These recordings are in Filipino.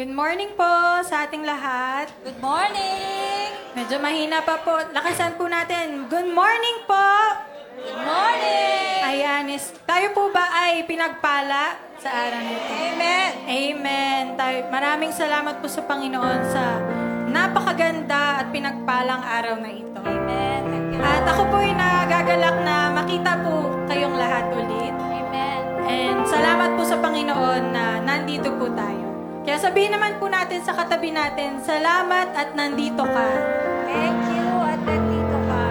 Good morning po sa ating lahat. Good morning! Medyo mahina pa po. Lakasan po natin. Good morning po! Good morning! Ayan, tayo po ba ay pinagpala sa araw nito? Amen! Amen. Maraming salamat po sa Panginoon sa napakaganda at pinagpalang araw na ito. Amen! Thank you, At Lord. ako po ay nagagalak na makita po kayong lahat ulit. Amen! And salamat po sa Panginoon na nandito po tayo. Kaya sabihin naman po natin sa katabi natin, salamat at nandito ka. Thank you at nandito ka.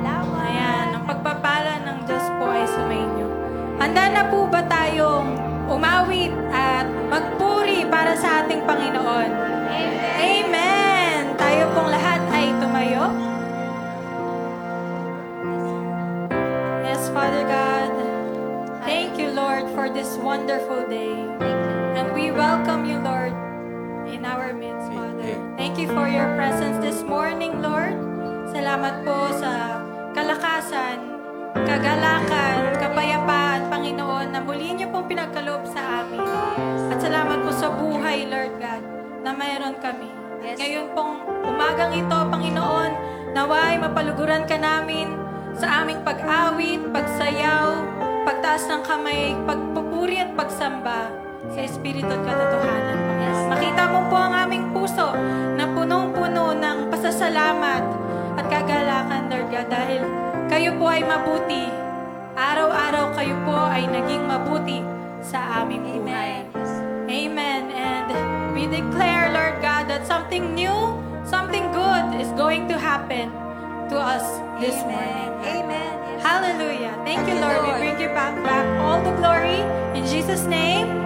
Salamat! Ayan, ang pagpapala ng Diyos po ay sumainyo. Handa na po ba tayong umawit at magpuri para sa ating Panginoon? Amen! Amen! Tayo pong lahat ay tumayo. Yes, Father God, thank you, Lord, for this wonderful day. Thank you. And we welcome you, Lord, in our midst, Father. Thank you for your presence this morning, Lord. Salamat po sa kalakasan, kagalakan, kapayapaan, Panginoon, na muli niyo pong pinagkaloob sa amin. At salamat po sa buhay, Lord God, na mayroon kami. Yes. Ngayon pong umagang ito, Panginoon, naway mapaluguran ka namin sa aming pag-awit, pagsayaw, pagtaas ng kamay, pagpupuri at pagsamba sa Espiritu at katotohanan. Yes. Makita mo po ang aming puso na punong-puno ng pasasalamat at kagalakan, Lord God, dahil kayo po ay mabuti. Araw-araw kayo po ay naging mabuti sa aming buhay. Amen. Yes. Amen. And we declare, Lord God, that something new, something good is going to happen to us this morning. Amen. Yes. Hallelujah. Thank you, Thank you, Lord. We Lord. bring you back all the glory. In Jesus' name,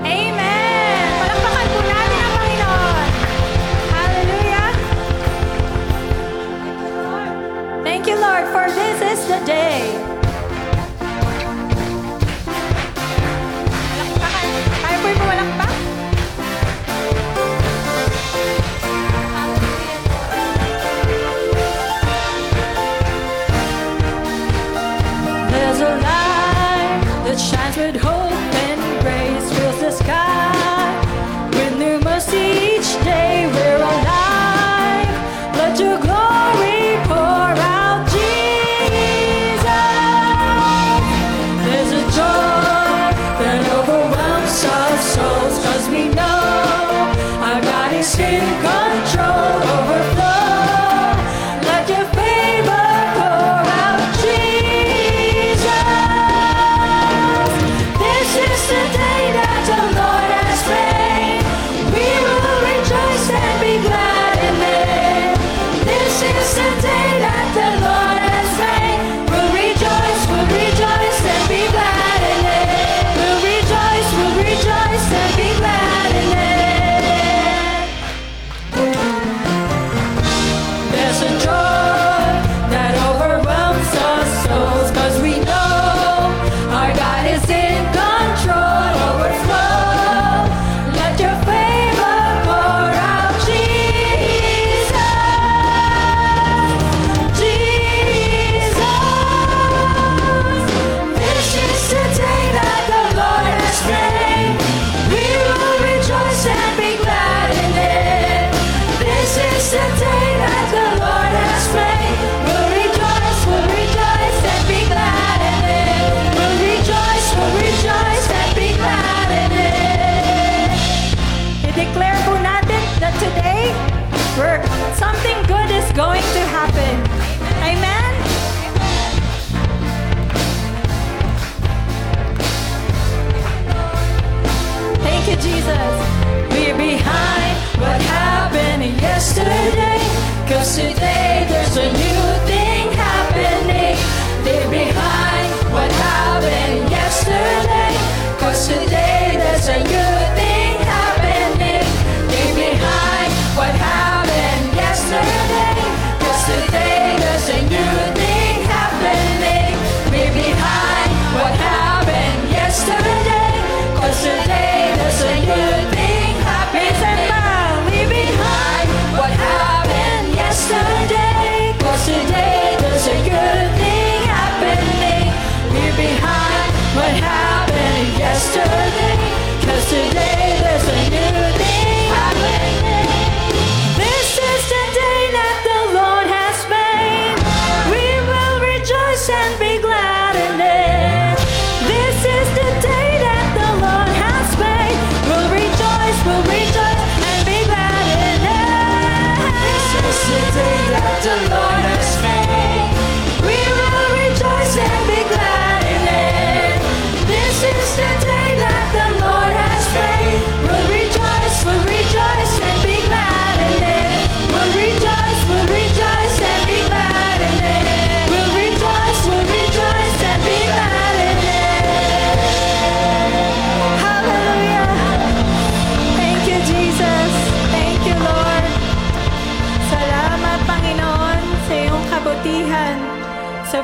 Amen. Palakpakan po natin ang Panginoon. Hallelujah. Thank you, Lord, for this is the day. Palakpakan. Tayo po'y pumalakpak. There's a light that shines with hope and grace, fills the sky with new mercy each day. We're alive. Let your glory pour out, Jesus. There's a joy that overwhelms our souls, 'cause we know our God is in control. Overflow. Let your favor pour out, Jesus. This is the day that the Lord has made. We will rejoice and be glad in it. This is the day that the Lord has made. We'll rejoice and be glad in it. We'll rejoice and be glad in it. There's a joy that overwhelms our souls, 'cause we know our God is in control. Overflow. Let your favor pour out, Jesus. Jesus. This is the day that the Lord has made. We will rejoice and be glad in it. This is the day that the Lord has made. We'll rejoice and be glad in it. We'll rejoice and be glad in it. I-declare po natin that today, something good is going to happen. Amen? Thank you, Jesus. We're behind what happened yesterday, 'cause today there's a new thing happening. They're behind what happened yesterday, 'cause today there's a new thing happening. They're behind what happened yesterday, 'cause today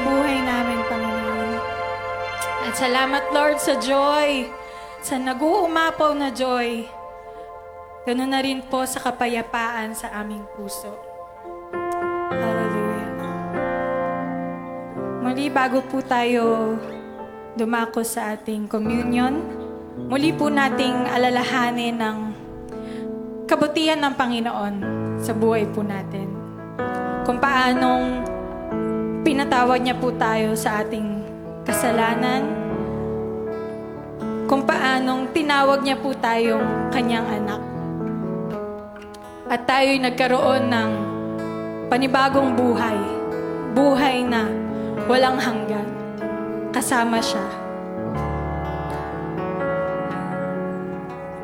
buhay namin, Panginoon. At salamat, Lord, sa joy, sa nag-uumapaw na joy. Ganun na rin po sa kapayapaan sa aming puso. Hallelujah. Muli, bago po tayo dumako sa ating communion, muli po nating alalahanin ng kabutihan ng Panginoon sa buhay po natin. Kung paanong pinatawad niya po tayo sa ating kasalanan, kung paanong tinawag niya po tayong kanyang anak. At tayo'y nagkaroon ng panibagong buhay. Buhay na walang hanggan. Kasama siya.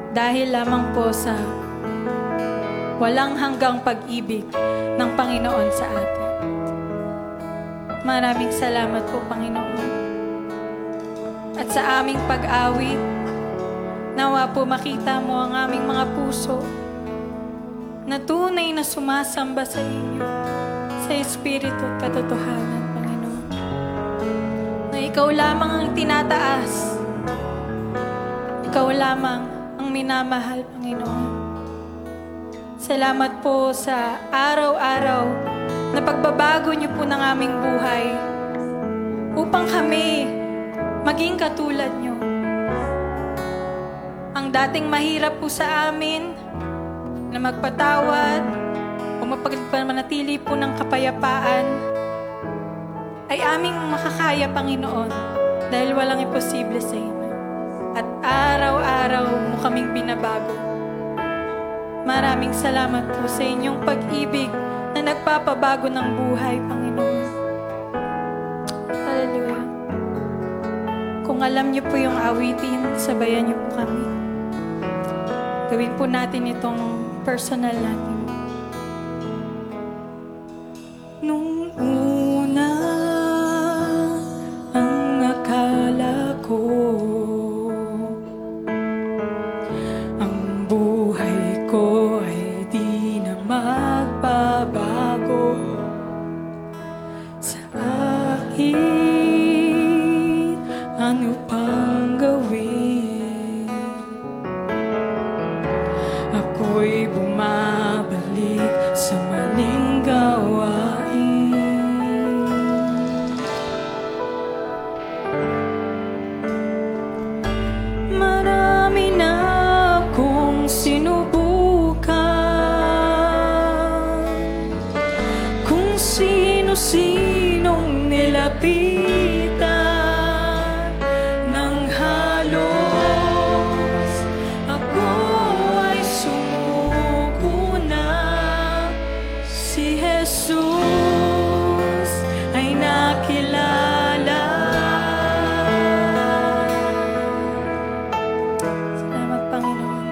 Dahil lamang po sa walang hanggang pag-ibig ng Panginoon sa atin. Maraming salamat po, Panginoon. At sa aming pag-awit, nawa po makita mo ang aming mga puso na tunay na sumasamba sa inyo, sa Espiritu at katotohanan, Panginoon. Na ikaw lamang ang tinataas. Ikaw lamang ang minamahal, Panginoon. Salamat po sa araw-araw na pagbabago niyo po ng aming buhay upang kami maging katulad niyo. Ang dating mahirap po sa amin na magpatawad o mapagmanatili po ng kapayapaan ay aming makakaya, Panginoon, dahil walang imposible sa inyo. At araw-araw mo kaming binabago. Maraming salamat po sa inyong pag-ibig na nagpapabago ng buhay, Panginoon. Hallelujah. Kung alam niyo po yung awitin, sabayan niyo po kami. Gawin po natin itong personal natin. Nung una, ang akala ko ang buhay ko ay di na magbabago. Sa akin, ano pang gawin? Ako'y bumabalik sa maling gawain. Marami na akong sinubukan, kung sino-sinong nilapitan ng halos. Ako ay sumuko na, si Jesus ay nakilala. Salamat, Panginoon.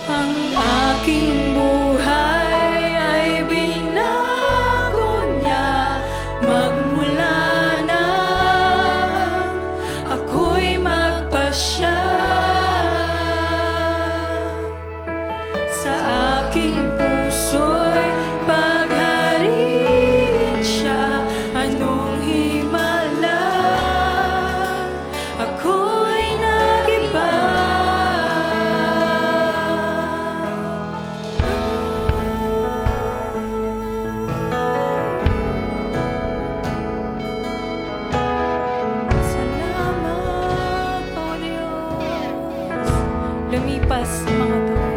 Ang aking buhay ay binago niya magmula na ako'y magpasya. Sa aking puso'y paghariin siya. Anong himala, ako'y nag-iba. Salamat, O Diyos. Lumipas ang mga taon.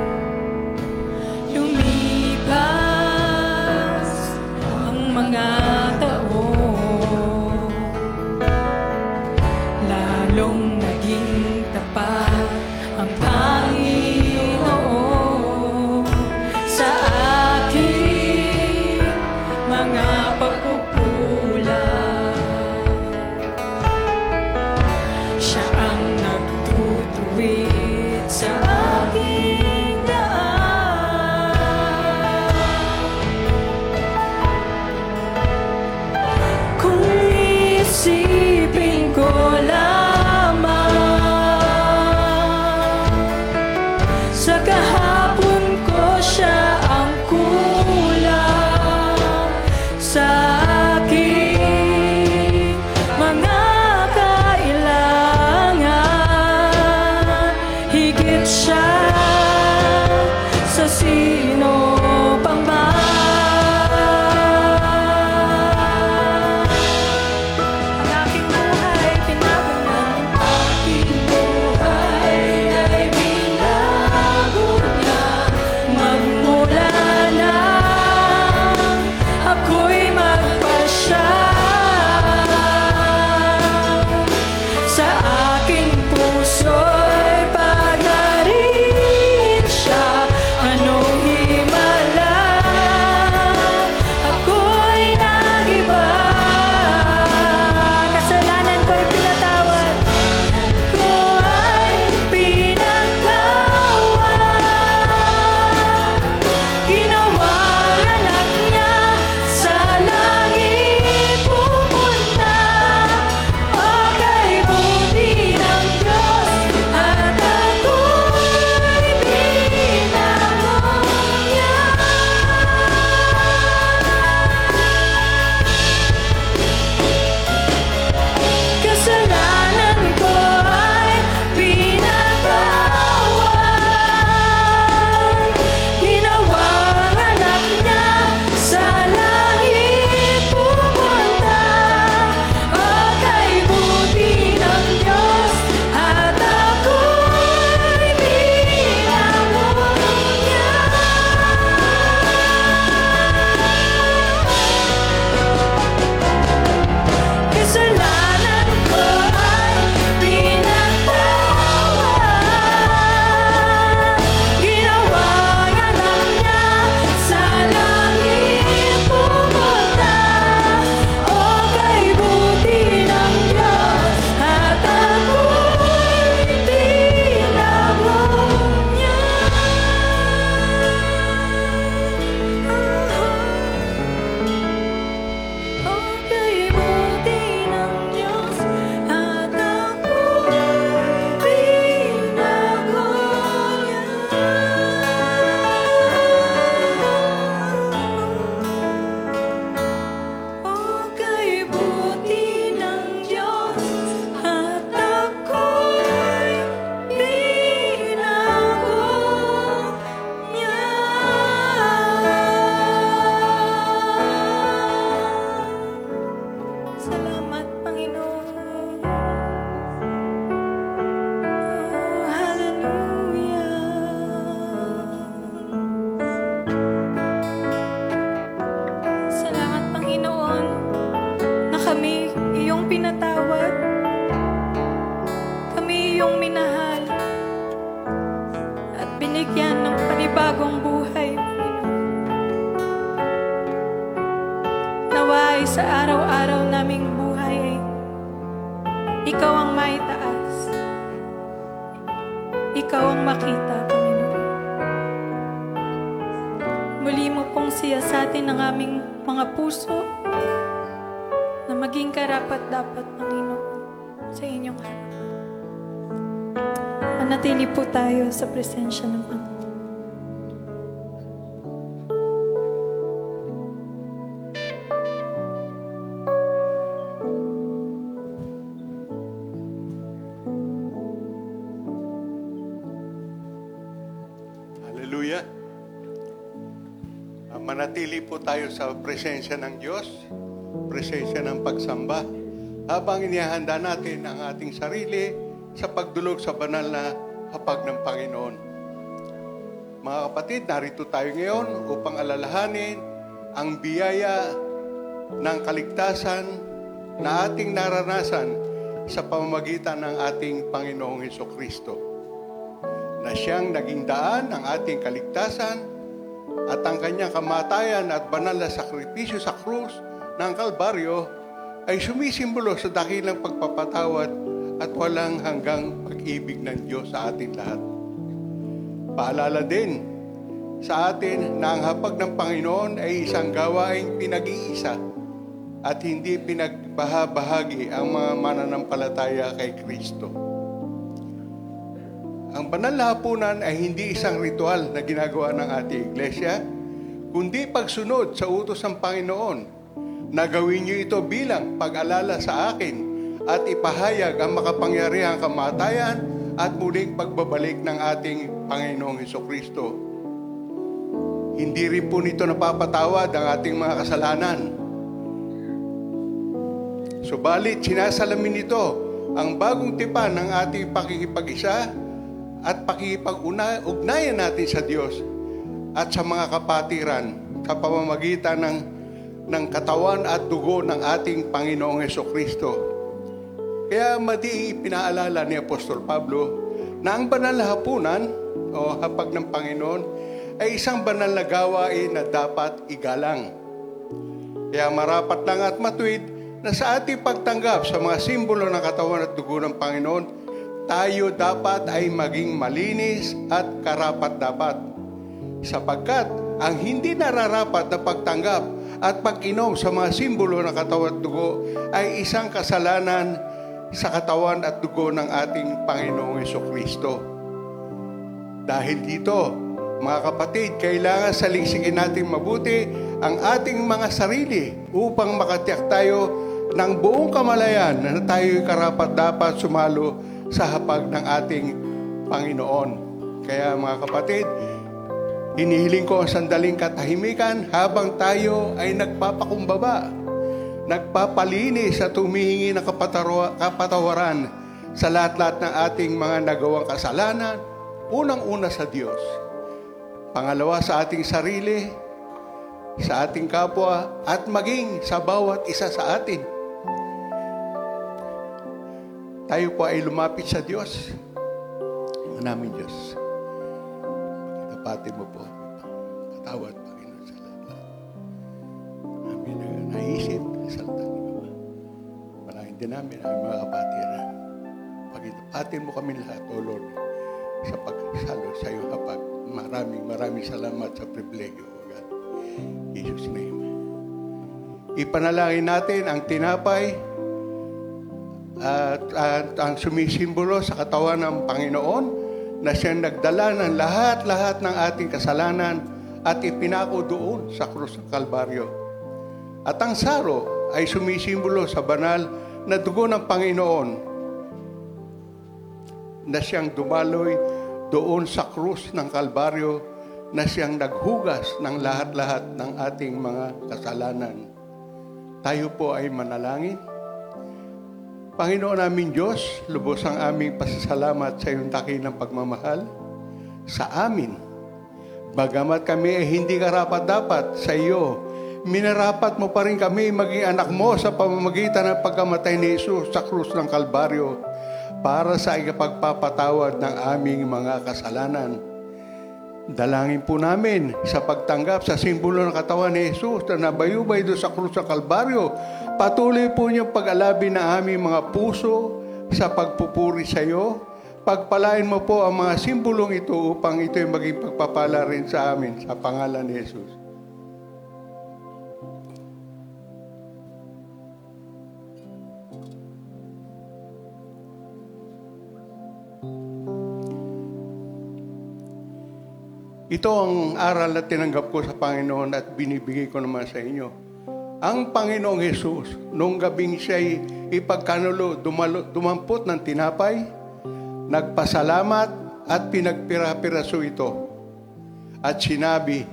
panibagong buhay, Panginoon. Naway sa araw-araw naming buhay ay Ikaw ang maitaas. Ikaw ang makita, Panginoon. Muli mo pong siyasatin ang aming mga puso na maging karapat-dapat, Panginoon, sa inyong harapan. Manatili po tayo sa presensya ng Panginoon. Hallelujah. Manatili po tayo sa presensya ng Diyos, presensya ng pagsamba, habang inihahanda natin ang ating sarili sa pagdulog sa banal na hapag ng Panginoon. Mga kapatid, narito tayo ngayon upang alalahanin ang biyaya ng kaligtasan na ating naranasan sa pamamagitan ng ating Panginoong Hesukristo, na siyang naging daan ng ating kaligtasan at ang kanyang kamatayan at banal na sakripisyo sa krus ng Kalbaryo ay sumisimbolo sa dakilang pagpapatawad at walang hanggang pag-ibig ng Diyos sa ating lahat. Paalala din sa atin na ang hapag ng Panginoon ay isang gawaing pinag-iisa at hindi pinagbahabahagi ang mga mananampalataya kay Kristo. Ang banal na hapunan ay hindi isang ritual na ginagawa ng ating iglesia, kundi pagsunod sa utos ng Panginoon na gawin niyo ito bilang pag-alala sa akin at ipahayag ang makapangyarihang kamatayan at muling pagbabalik ng ating Panginoong Hesukristo. Hindi rin po nito napapatawad ang ating mga kasalanan. Subalit, sinasalamin nito ang bagong tipan ng ating pakikipag-isa at pakikipag-ugnayan natin sa Diyos at sa mga kapatiran sa pamamagitan ng katawan at dugo ng ating Panginoong Hesukristo. Kaya madi pinaalala ni Apostol Pablo na ang banal na hapunan o hapag ng Panginoon ay isang banal na gawain na dapat igalang. Kaya marapat lang at matuwid na sa ating pagtanggap sa mga simbolo ng katawan at dugo ng Panginoon, tayo dapat ay maging malinis at karapat-dapat. Sapagkat ang hindi nararapat na pagtanggap at pag-inom sa mga simbolo ng katawan at dugo ay isang kasalanan sa katawan at dugo ng ating Panginoong Hesukristo. Dahil dito, mga kapatid, kailangan saliksikin natin mabuti ang ating mga sarili upang makatiyak tayo ng buong kamalayan na tayo'y karapat-dapat sumalo sa hapag ng ating Panginoon. Kaya mga kapatid, hinihiling ko ang sandaling katahimikan habang tayo ay nagpapakumbaba, nagpapalinis at humihingi ng kapatawaran sa lahat-lahat ng ating mga nagawang kasalanan, unang-una sa Diyos. Pangalawa sa ating sarili, sa ating kapwa, at maging sa bawat isa sa atin. Tayo po ay lumapit sa Diyos. Ang namin Diyos. Pagkatapatin mo po. Patawad, Panginoon, sa lahat. Namin na naisip, salta ni Mama. Malaking din namin ang mga kapatiran. Pagkatapatin mo kami lahat, O Lord, sa pagsalo sa iyo kapag maraming salamat sa pribilegyo, O God. In Jesus' name. Ipanalangin natin ang tinapay at ang sumisimbolo sa katawan ng Panginoon na siyang nagdala ng lahat-lahat ng ating kasalanan at ipinako doon sa krus ng Kalbaryo. At ang saro ay sumisimbolo sa banal na dugo ng Panginoon na siyang dumaloy doon sa krus ng Kalbaryo, na siyang naghugas ng lahat-lahat ng ating mga kasalanan. Tayo po ay manalangin. Panginoon namin Diyos, lubos ang aming pasasalamat sa iyong dakilang pagmamahal sa amin. Bagamat kami ay hindi karapat-dapat sa iyo, minarapat mo pa rin kami maging anak mo sa pamamagitan ng pagkamatay ni Jesus sa krus ng Kalbaryo para sa ikapagpapatawad ng aming mga kasalanan. Dalangin po namin sa pagtanggap sa simbolo ng katawan ni Jesus na nabayubay doon sa krus ng Kalbaryo. Patuloy po niyong pag-alabi na aming mga puso sa pagpupuri sa iyo. Pagpalain mo po ang mga simbolong ito upang ito'y maging pagpapala rin sa amin sa pangalan ni Jesus. Ito ang aral na tinanggap ko sa Panginoon at binibigay ko naman sa inyo. Ang Panginoong Jesus, nung gabing siya'y ipagkanulo, dumampot ng tinapay, nagpasalamat at pinagpira-piraso ito. At sinabi,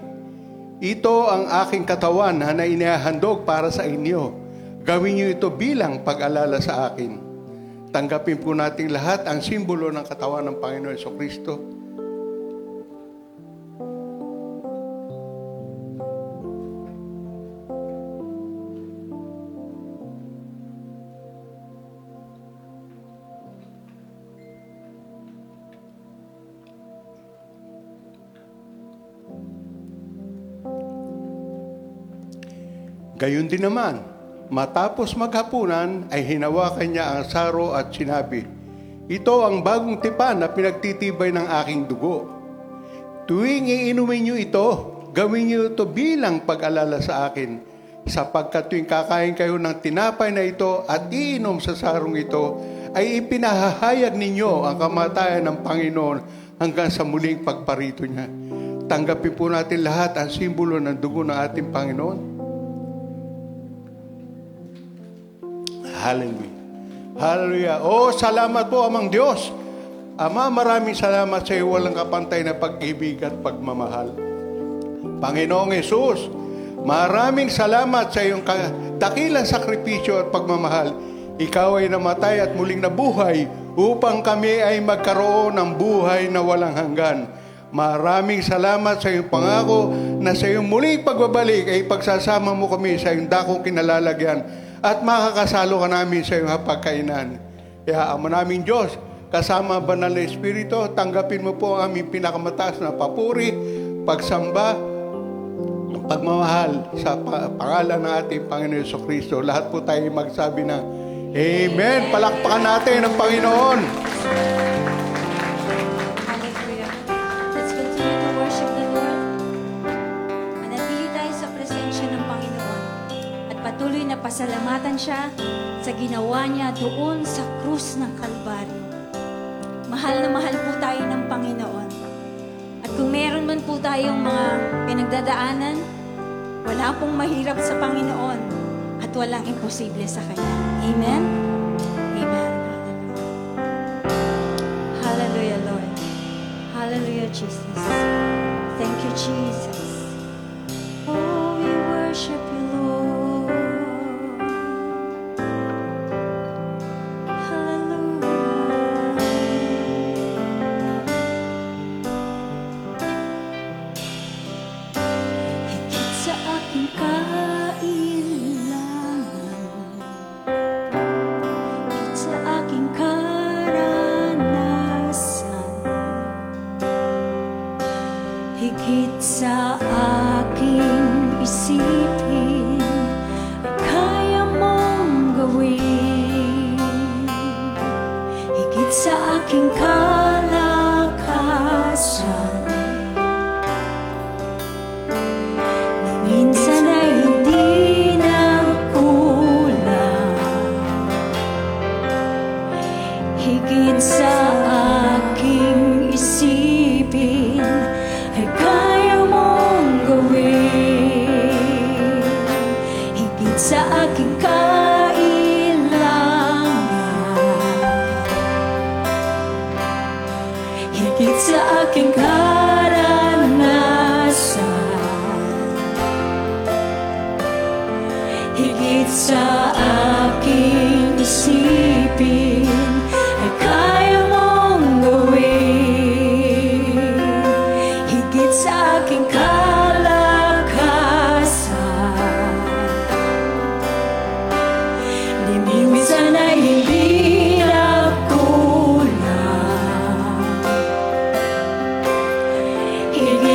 ito ang aking katawan na inihahandog para sa inyo. Gawin niyo ito bilang pag-alala sa akin. Tanggapin po natin lahat ang simbolo ng katawan ng Panginoon Jesucristo. Gayon din naman, matapos maghapunan ay hinawakan niya ang saro at sinabi, ito ang bagong tipan na pinagtitibay ng aking dugo. Tuwing iinumin niyo ito, gawin niyo ito bilang pag-alala sa akin, sapagkat tuwing kakain kayo ng tinapay na ito at iinom sa sarong ito, ay ipinahahayag ninyo ang kamatayan ng Panginoon hanggang sa muling pagparito niya. Tanggapin po natin lahat ang simbolo ng dugo ng ating Panginoon. Hallelujah. Hallelujah. Oh, salamat po, Amang Diyos. Ama, maraming salamat sa iyo, walang kapantay na pag-ibig at pagmamahal. Panginoong Jesus, maraming salamat sa iyong dakilang sakripisyo at pagmamahal. Ikaw ay namatay at muling nabuhay upang kami ay magkaroon ng buhay na walang hanggan. Maraming salamat sa iyong pangako na sa iyong muling pagbabalik ay pagsasama mo kami sa iyong dakong kinalalagyan at makakasalo ka namin sa iyong hapagkainan. Kaya Ama namin Diyos, kasama banal na Espiritu, tanggapin mo po ang aming pinakamataas na papuri, pagsamba, pagmamahal sa pangalan ng ating Panginoon Jesucristo. Lahat po tayo magsabi na Amen. Palakpakan natin ang Panginoon. Hallelujah. Let's continue to worship the Lord. Manatili tayo sa presensya ng Panginoon at patuloy na pasalamatan siya sa ginawa niya doon sa krus ng Kalbaryo. Mahal na mahal po tayo ng Panginoon. At kung meron man po tayong mga pinagdadaanan, wala pong mahirap sa Panginoon at walang imposible sa Kanya. Amen? Amen. Hallelujah, Lord. Hallelujah, Jesus. Thank you, Jesus. Oh, we worship you, Lord. Higit sa aking kailangan, higit sa aking karanasan, higit sa aking isipin, ay kaya mong gawin. Higit sa aking kalakasan, minsan ay hindi na kulang. Higit sa aking isipin, ay kaya mong gawin. Higit sa aking kailangan, higit sa aking karanasan, higit sa aking isipin, ay kaya mong gawin. Higit sa aking kalakasan, di minsan ay hindi na kulang. Higit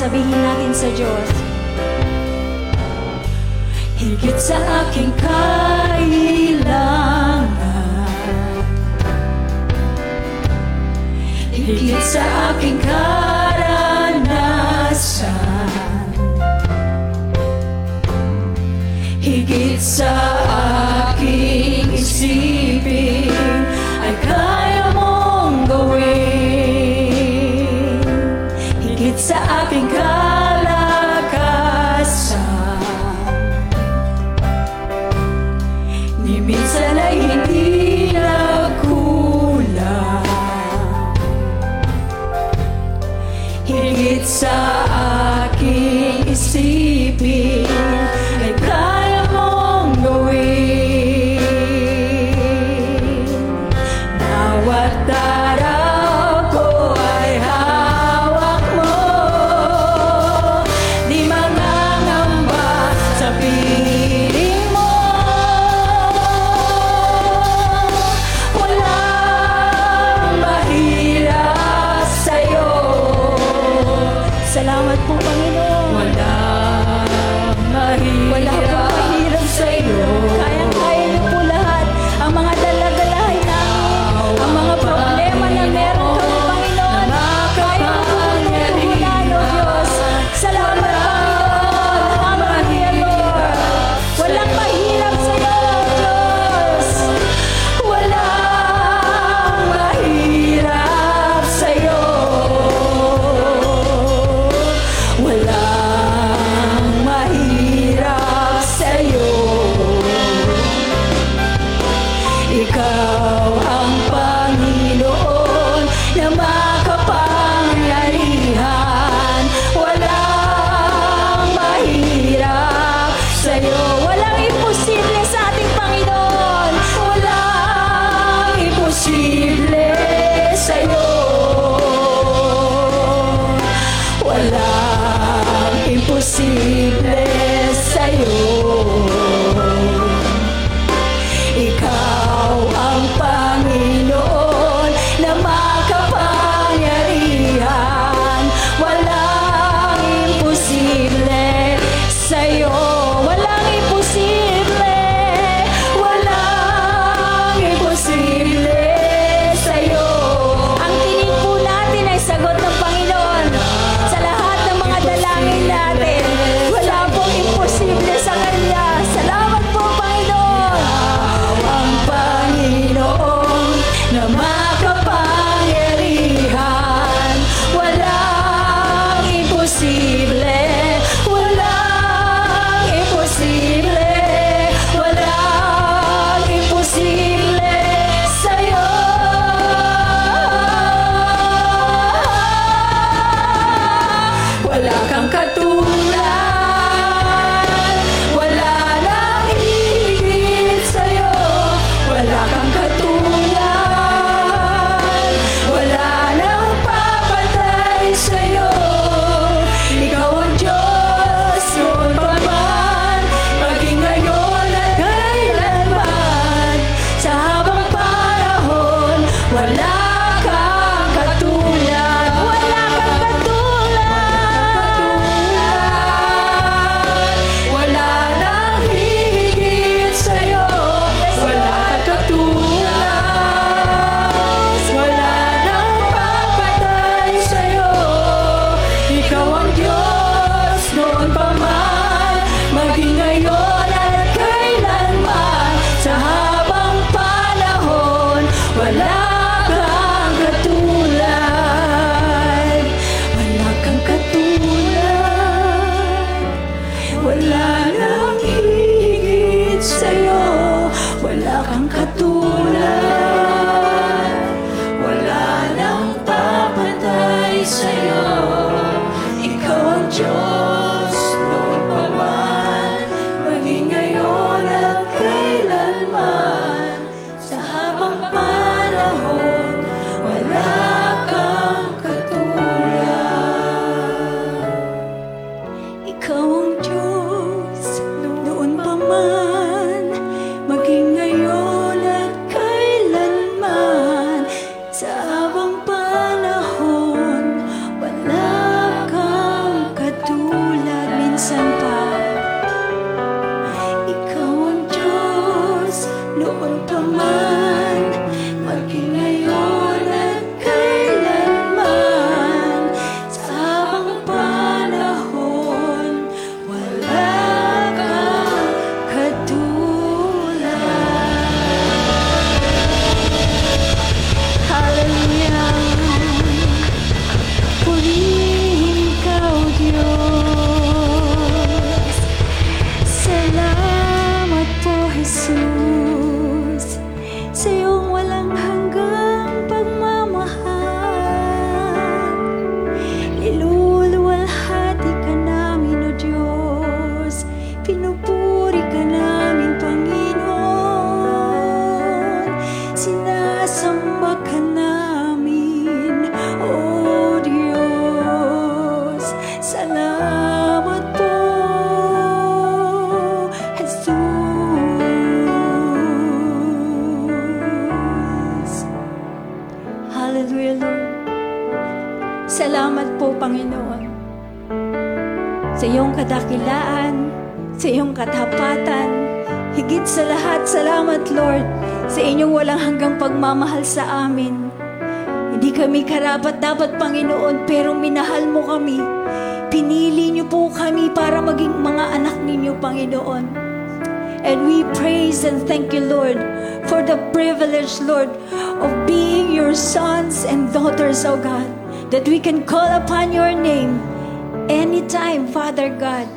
Sabihin natin sa Diyos. Higit sa aking kailangan, higit sa aking karanasan, higit sa aking isipin, ay kaya mong gawin. Higit sa aking kalakasan, ni minsan ay hindi nagkulang. Higit sa aking isipin, ay kaya mong gawin. Bawat araw ko ay hawak mo, di mangangamba sa piling mo. Walang mahirap sa'yo. Salamat. noon pa man, maging ngayon at kailanman. Sa habang panahon, wala kang katulad. Hallelujah. Purihin ka, O Diyos. Salamat po, Jesus, sa iyong walang hanggang pagmamahal. Iluluwalhati ka namin, O Diyos. Pinupuri ka namin, Panginoon. Sinasamba ka namin, O Diyos. Salamat po, Jesus. Hallelujah, Lord. Salamat po, Panginoon, sa iyong kadakilaan, sa iyong katapatan. Higit sa lahat, salamat, Lord, sa inyong walang hanggang pagmamahal sa amin. Hindi kami karapat-dapat, Panginoon, pero minahal mo kami. Pinili niyo po kami para maging mga anak ninyo, Panginoon. And we praise and thank you, Lord, for the privilege, Lord, of being your sons and daughters, O God, that we can call upon your name anytime, Father God.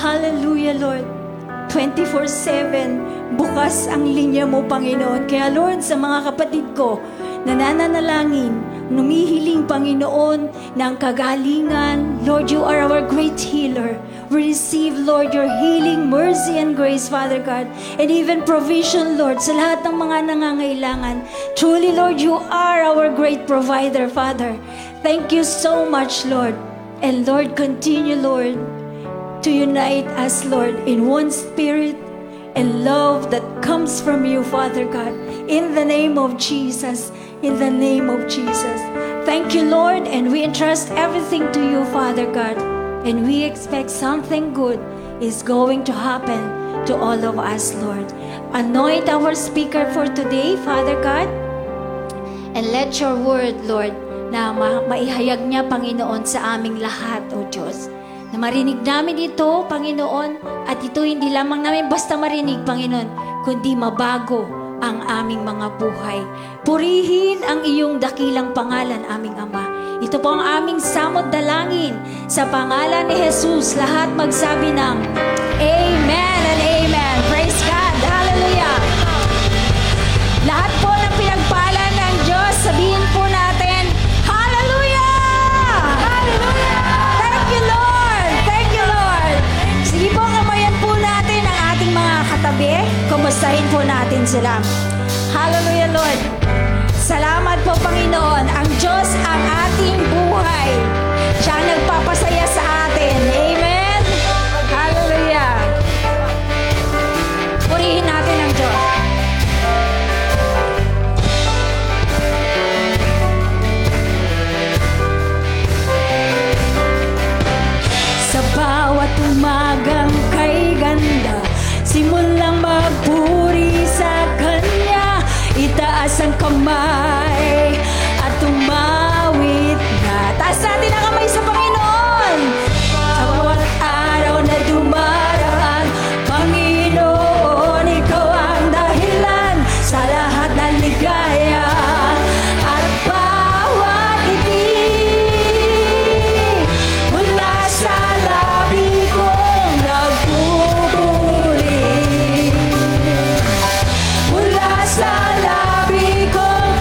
Hallelujah, Lord. 24/7, bukas ang linya mo, Panginoon. Kaya, Lord, sa mga kapatid ko na nananalangin, numihiling, Panginoon, ng kagalingan, Lord, you are our great healer. We receive, Lord, your healing, mercy, and grace, Father God, and even provision, Lord, sa lahat ng mga nangangailangan. Truly, Lord, you are our great provider, Father. Thank you so much, Lord. And Lord, continue, Lord, to unite us, Lord, in one spirit and love that comes from you, Father God. In the name of Jesus, in the name of Jesus. Thank you, Lord, and we entrust everything to you, Father God. And we expect something good is going to happen to all of us, Lord. Anoint our speaker for today, Father God, and let your word, Lord, na maihayag niya, Panginoon, sa aming lahat, O Diyos. Na marinig namin ito, Panginoon, at ito hindi lamang namin basta marinig, Panginoon, kundi mabago ang aming mga buhay. Purihin ang iyong dakilang pangalan, aming Ama. Ito po ang aming samot dalangin sa pangalan ni Jesus. Lahat magsabi ng Amen and Amen. Praise God. Hallelujah. Lahat po ng pinagpalan ng Diyos, sabihin po natin, Hallelujah! Hallelujah! Thank you, Lord! Thank you, Lord! Sige po, kamayan po natin ang ating mga katabi. Kumustahin po natin sila. Hallelujah, Lord! Salamat po, Panginoon. Ang Diyos ang ating buhay. Siya ang nagpapasaya sa atin. Amen? Hallelujah! Purihin natin ang Diyos. Sa bawat umagang kay ganda, simulang magpuri sa Kanya. Itaas ang kamay at tumawit na. Taas natin ang kamay sa Panginoon. Sa bawat araw na dumaraan, Panginoon, Ikaw ang dahilan sa lahat ng ligaya at bawat ngiti. Mula sa labi kong nagpupuri, mula sa labi kong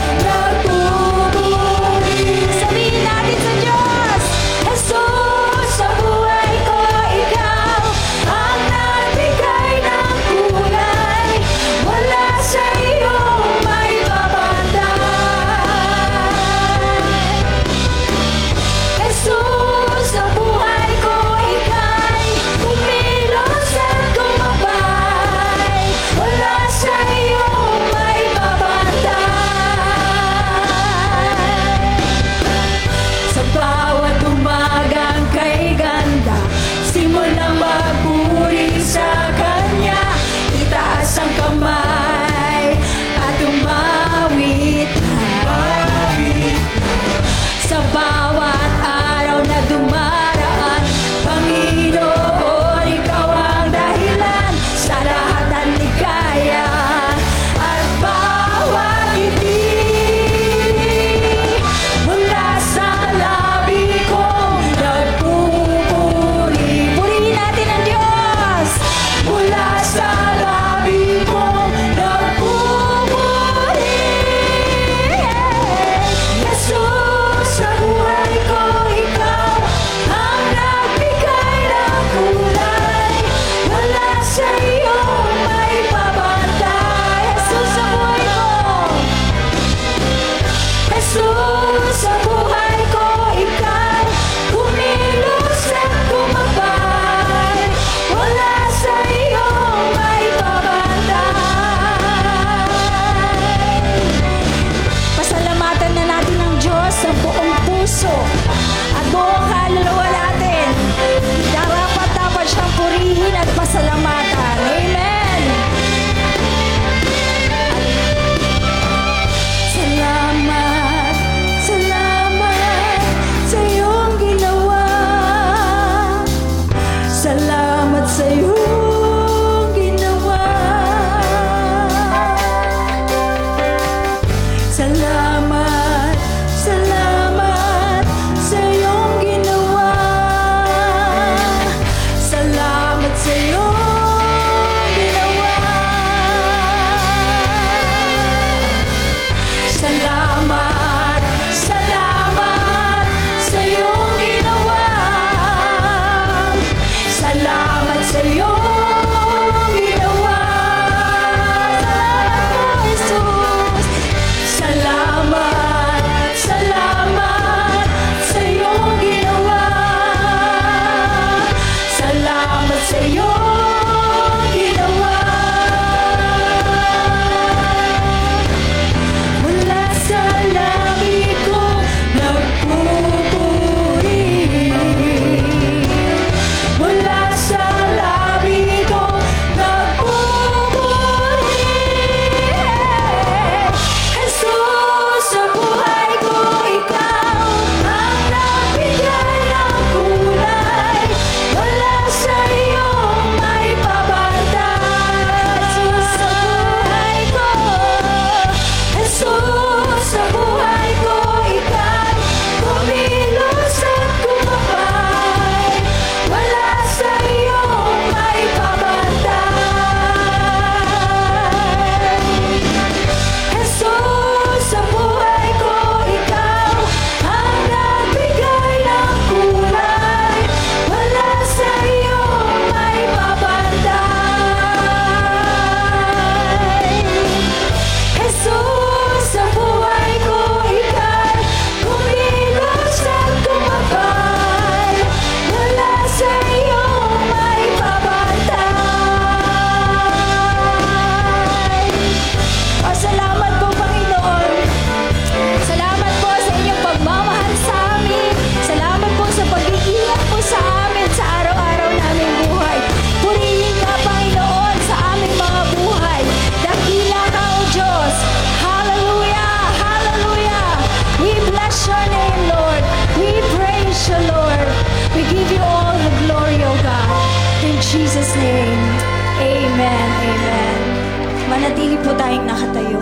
manatili po tayong nakatayo.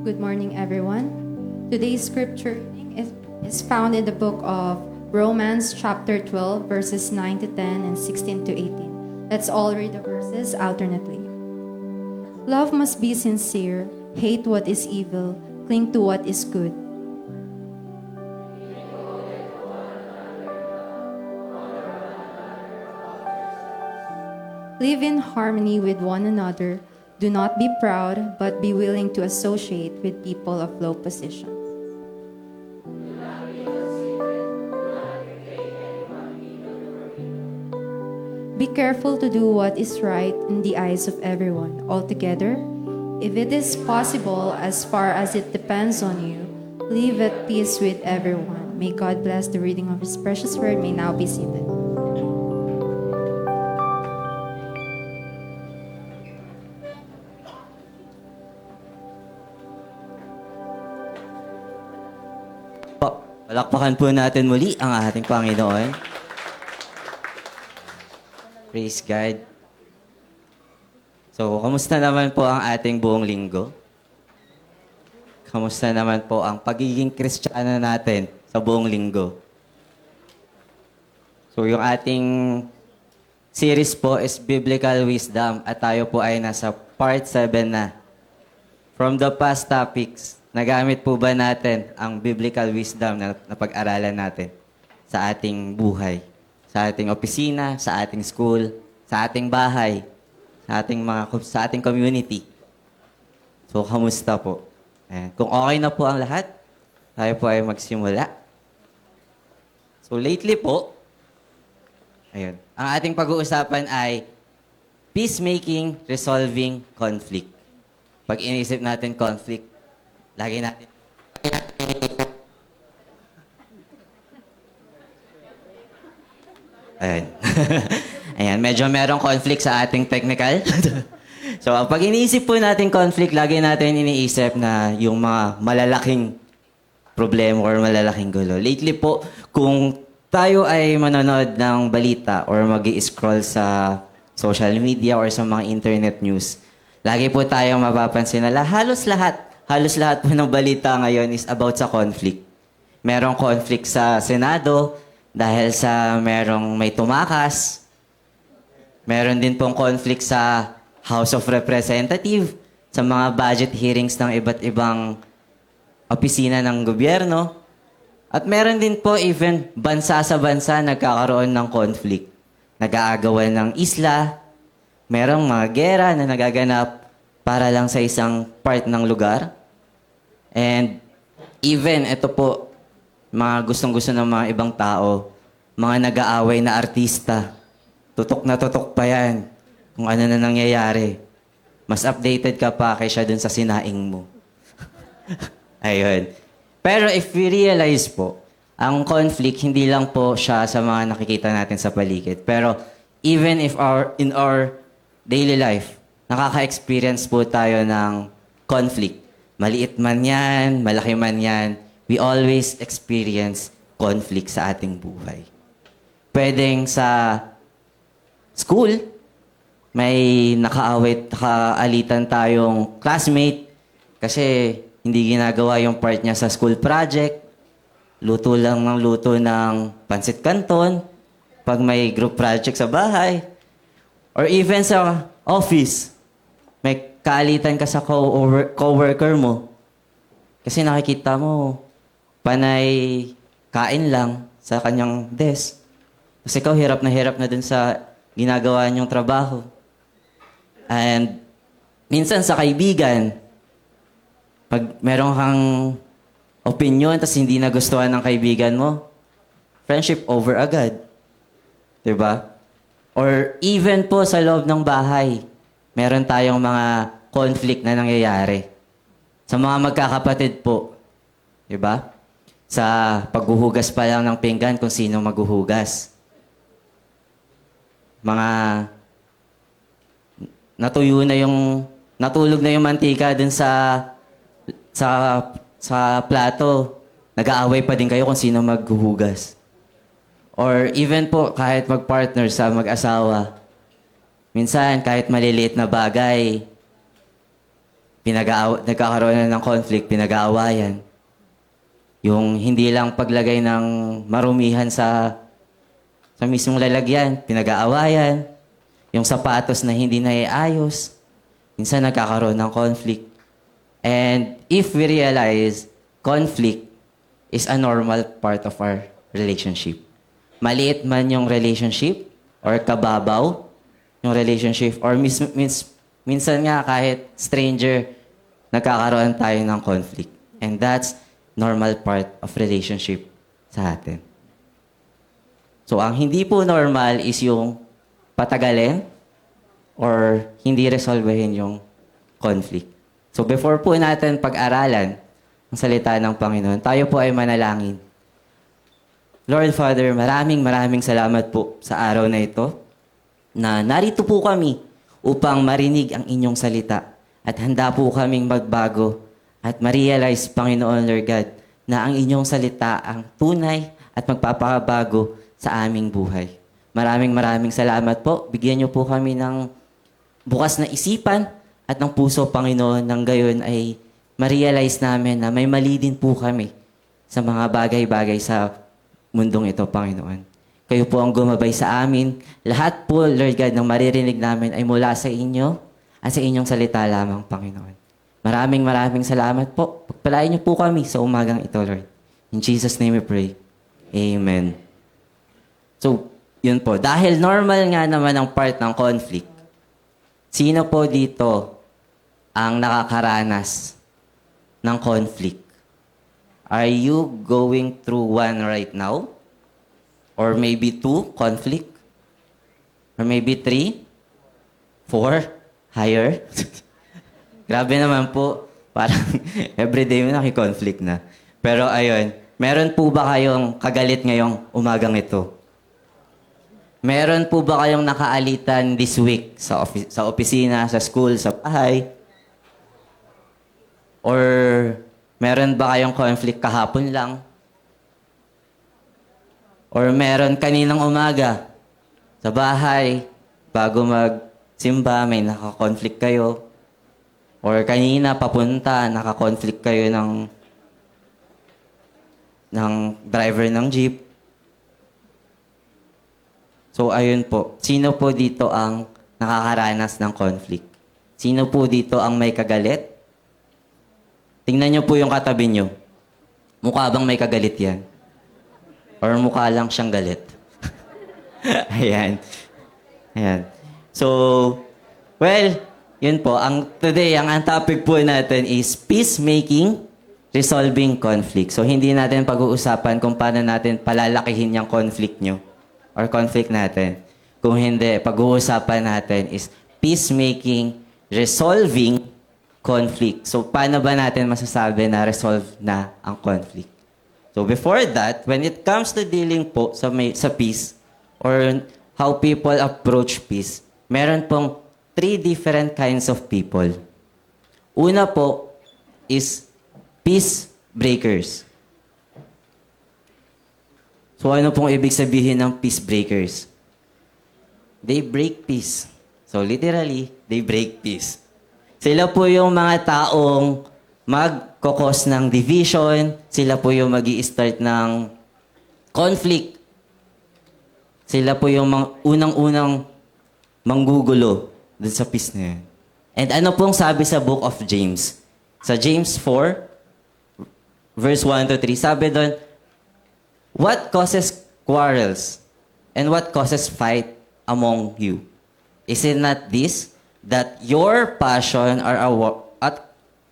Good morning, everyone. Today's scripture reading is found in the book of Romans, chapter 12, verses 9 to 10 and 16 to 18. Let's all read the verses alternately. Love must be sincere, hate what is evil, cling to what is good. Live in harmony with one another. Do not be proud, but be willing to associate with people of low position. Be careful to do what is right in the eyes of everyone. Altogether, if it is possible, as far as it depends on you, live at peace with everyone. May God bless the reading of His precious word. May now be seated. Palakpakan po natin muli ang ating Panginoon. Praise God. So, kamusta naman po ang ating buong linggo? Kamusta naman po ang pagiging Kristiyano natin sa buong linggo? So, yung ating series po is Biblical Wisdom at tayo po ay nasa part 7 na. From the past topics, nagamit po ba natin ang biblical wisdom na napag-aralan natin sa ating buhay? Sa ating opisina, sa ating school, sa ating bahay, sa ating community. So, kamusta po? Ayan. Kung okay na po ang lahat, tayo po ay magsimula. So, lately po, ayun, ang ating pag-uusapan ay peacemaking, resolving conflict. Pag inisip natin conflict, lagi natin Ayan. Ayan, medyo merong conflict sa ating technical. So, pag iniisip po natin conflict, lagi natin iniisip na yung mga malalaking problema or malalaking gulo. Lately po, kung tayo ay manonood ng balita or mag-i-scroll sa social media or sa mga internet news, lagi po tayong mapapansin na halos lahat po ng balita ngayon is about sa conflict. Merong conflict sa Senado, dahil sa may tumakas. Meron din pong conflict sa House of Representatives, sa mga budget hearings ng iba't ibang opisina ng gobyerno. At meron din po even bansa sa bansa nagkakaroon ng conflict. Nag-aagawan ng isla, merong mga gera na nagaganap para lang sa isang part ng lugar. And even ito po, mga gustong-gusto ng mga ibang tao, mga nag-aaway na artista. Tutok na tutok pa yan kung ano na nangyayari. Mas updated ka pa kaysa dun sa sinaing mo. Ayun. Pero if we realize po, ang conflict, hindi lang po siya sa mga nakikita natin sa paligid. Pero even if in our daily life, nakaka-experience po tayo ng conflict. Maliit man yan, malaki man yan, we always experience conflict sa ating buhay. Pwedeng sa school, may nakaalitan tayong classmate kasi hindi ginagawa yung part niya sa school project. Luto lang ng luto ng pansit canton pag may group project sa bahay. Or even sa office, may kaalitan ka sa co-worker mo kasi nakikita mo panay kain lang sa kanyang desk. Kasi ikaw hirap na dun sa ginagawa niyong trabaho. And minsan sa kaibigan, pag meron kang opinion tas hindi nagustuhan ng kaibigan mo, friendship over agad. Diba? Or even po sa loob ng bahay, meron tayong mga conflict na nangyayari. Sa mga magkakapatid po, diba? Sa paghuhugas pa lang ng pinggan kung sino maghuhugas. Mga natulog na yung mantika dun sa plato. nag-aaway pa din kayo kung sino maghuhugas. Or even po, kahit mag-partner sa mag-asawa, minsan kahit maliliit na bagay, nagkakaroon na ng conflict, pinag-aawayan. Yung hindi lang paglagay ng marumihan sa mismong lalagyan, pinag-aawayan. Yung sapatos na hindi naiayos, minsan nagkakaroon ng conflict. And if we realize conflict is a normal part of our relationship. Maliit man yung relationship or kababaw yung relationship or minsan nga kahit stranger, nagkakaroon tayo ng conflict. And that's normal part of relationship sa atin. So, ang hindi po normal is yung patagalin or hindi resolvehin yung conflict. So, before po natin pag-aralan ang salita ng Panginoon, tayo po ay manalangin. Lord Father, maraming salamat po sa araw na ito na narito po kami upang marinig ang inyong salita at handa po kaming magbago at ma-realize, Panginoon Lord God, na ang inyong salita ang tunay at magpapabago sa aming buhay. Maraming salamat po. Bigyan niyo po kami ng bukas na isipan at ng puso, Panginoon, nang gayon ay ma-realize namin na may mali din po kami sa mga bagay-bagay sa mundong ito, Panginoon. Kayo po ang gumabay sa amin. Lahat po, Lord God, ng maririnig namin ay mula sa inyo at sa inyong salita lamang, Panginoon. Maraming salamat po. Pagpalain niyo po kami sa umagang ito, Lord. In Jesus' name we pray. Amen. So, yun po. Dahil normal nga naman ang part ng conflict, sino po dito ang nakakaranas ng conflict? Are you going through one right now? Or maybe 2 conflict? Or maybe 3? 4? Higher? Grabe naman po. Parang everyday mo naki-conflict na. Pero ayun, meron po ba kayong kagalit ngayong umagang ito? Meron po ba kayong nakaalitan this week sa opisina, sa school, sa bahay? Or meron ba kayong conflict kahapon lang? Or meron kaninang umaga sa bahay, bago magsimba, may naka-conflict kayo? Or kanina papunta, naka-conflict kayo ng driver ng jeep? So, ayun po. Sino po dito ang nakakaranas ng conflict? Sino po dito ang may kagalit? Tingnan niyo po yung katabi niyo. Mukha bang may kagalit yan? Or mukha lang siyang galit? Ayan. So, well, yun po. Today, ang topic po natin is peacemaking, resolving conflict. So, hindi natin pag-uusapan kung paano natin palalakihin yung conflict nyo or conflict natin. Kung hindi, pag-uusapan natin is peacemaking, resolving conflict. So, paano ba natin masasabi na resolve na ang conflict? So, before that, when it comes to dealing po sa peace or how people approach peace, meron pong 3 different kinds of people. Una po is peace breakers. So, ano pong ibig sabihin ng peace breakers? They break peace. So, literally, they break peace. Sila po yung mga taong magkokos ng division. Sila po yung magi-start ng conflict. Sila po yung unang-unang manggugulo dun sa peace na yan. And ano pong sabi sa book of James? Sa James 4, verse 1-3, sabi doon, what causes quarrels and what causes fight among you? Is it not this, that your passion are at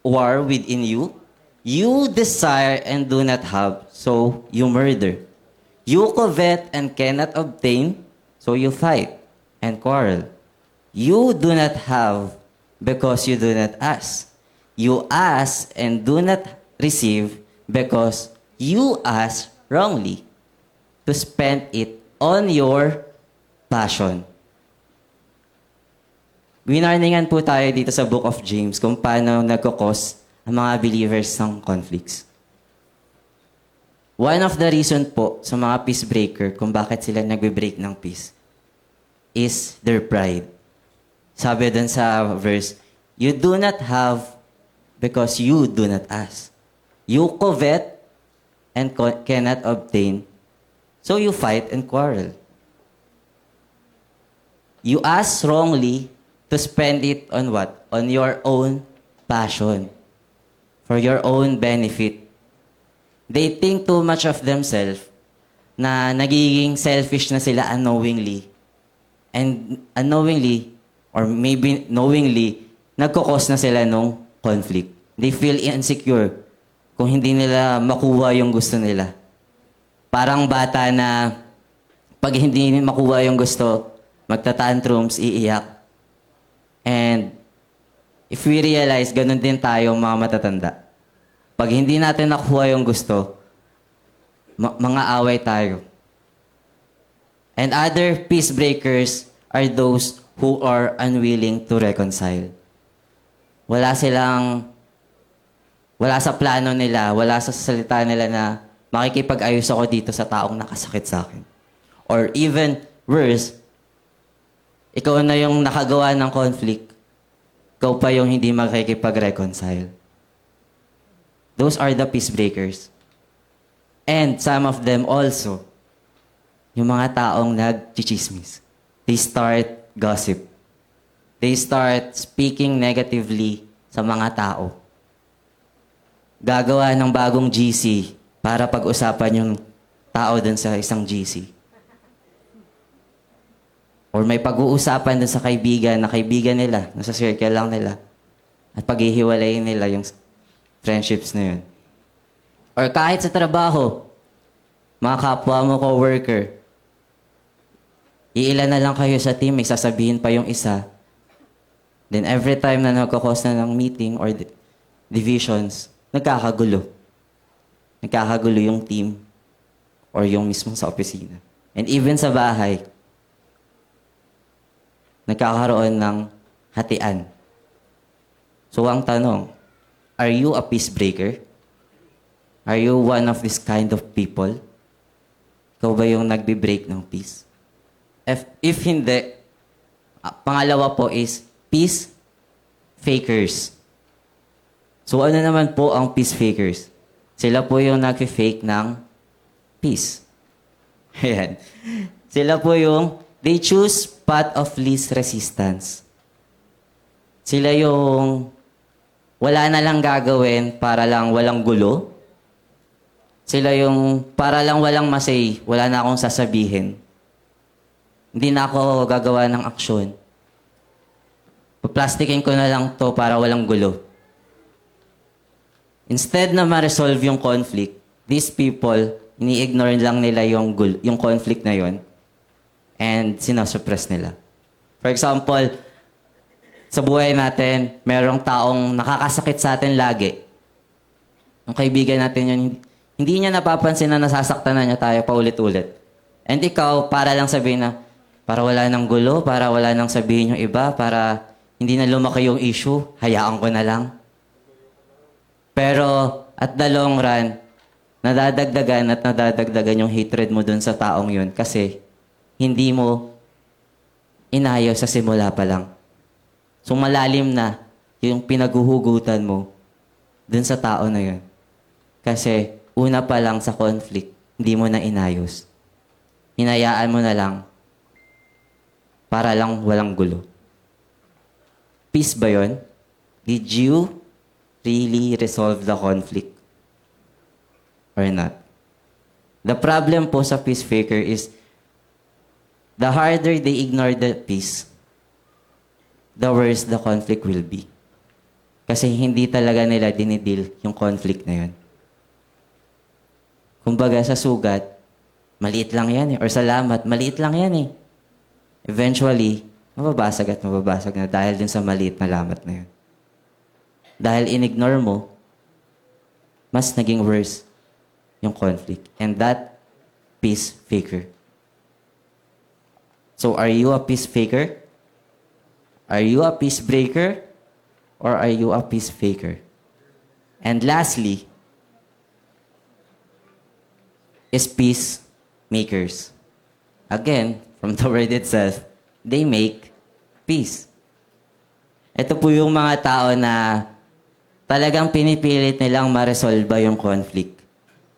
war within you? You desire and do not have, so you murder. You covet and cannot obtain, so you fight and quarrel. You do not have because you do not ask. You ask and do not receive because you ask wrongly to spend it on your passion. Winarningan po tayo dito sa Book of James kung paano nagkakos ang mga believers ng conflicts. one of the reason po sa mga peace breaker kung bakit sila nagbe-break ng peace is their pride. Sabi dun sa verse, you do not have because you do not ask. You covet and cannot obtain, so you fight and quarrel. You ask wrongly to spend it on what? On your own passion. For your own benefit. They think too much of themselves na nagiging selfish na sila unknowingly. And unknowingly, or maybe knowingly, nagkukos na sila nung conflict. They feel insecure kung hindi nila makuha yung gusto nila. Parang bata na pag hindi makuha yung gusto, magtatantrums, iiyak. And if we realize, ganun din tayo mga matatanda. Pag hindi natin nakuha yung gusto, mga away tayo. And other peace breakers are those who are unwilling to reconcile. Wala sa plano nila, wala sa salita nila na makikipag-ayos ako dito sa taong nakasakit sa akin. Or even worse, ikaw na yung nakagawa ng conflict, ikaw pa yung hindi makikipag-reconcile. Those are the peace breakers. And some of them also, yung mga taong nag-chichismis. They start gossip. They start speaking negatively sa mga tao. Gagawa ng bagong GC para pag-usapan yung tao dun sa isang GC. Or may pag-uusapan dun sa kaibigan na kaibigan nila, nasa circle lang nila. At paghihiwalayin nila yung friendships na yun. Or kahit sa trabaho, mga kapwa mo co-worker, iilan na lang kayo sa team, may sasabihin pa yung isa. Then every time na nagkakos na ng meeting or divisions, nagkakagulo. Nagkakagulo yung team or yung mismo sa opisina. And even sa bahay, nagkakaroon ng hatian. So ang tanong, are you a peace breaker? Are you one of this kind of people? Ikaw ba yung nagbe-break ng peace? If hindi, pangalawa po is peace fakers. So ano naman po ang peace fakers? Sila po yung nag-fake ng peace. Ayan. Sila po yung, they choose path of least resistance. Sila yung wala na lang gagawin para lang walang gulo. Sila yung para lang walang masay, wala na akong sasabihin. Hindi na ako gagawa ng aksyon. Paplastikin ko na lang to para walang gulo. Instead na ma-resolve yung conflict, these people, ini-ignore lang nila yung conflict na yon and sinasuppress nila. For example, sa buhay natin, merong taong nakakasakit sa atin lagi. Ang kaibigan natin yun, hindi niya napapansin na nasasaktan na niya tayo paulit-ulit. And ikaw, para lang sabihin na, para wala nang gulo, para wala nang sabihin yung iba, para hindi na lumaki yung issue, hayaan ko na lang. Pero at the long run, nadadagdagan yung hatred mo dun sa taong yun kasi hindi mo inayos sa simula pa lang. So malalim na yung pinaguhugutan mo dun sa tao na yun. Kasi una pa lang sa conflict, hindi mo na inayos. Hinayaan mo na lang para lang walang gulo. Peace ba yun? Did you really resolve the conflict? Or not? The problem po sa peace faker is the harder they ignore the peace, the worse the conflict will be. Kasi hindi talaga nila dinidil yung conflict na yun. Kumbaga sa sugat, maliit lang yan eh. Or salamat, maliit lang yan eh. Eventually, mababasag at mababasag na dahil din sa maliit na lamat na yun. Dahil in-ignore mo, mas naging worse yung conflict. And that, peace faker. So, are you a peace faker? Are you a peace breaker? Or are you a peace faker? And lastly, is peacemakers. Again, from the word itself, they make peace. Ito po yung mga tao na talagang pinipilit nilang maresolba yung conflict.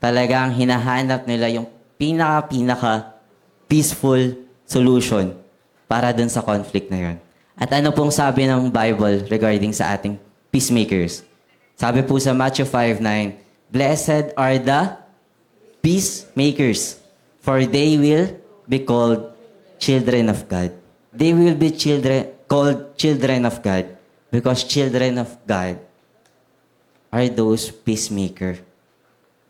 Talagang hinahanap nila yung pinaka peaceful solution para dun sa conflict na yun. At ano pong sabi ng Bible regarding sa ating peacemakers? Sabi po sa Matthew 5:9, "Blessed are the peacemakers, for they will be called children of God." They will be called children of God because children of God are those peacemaker.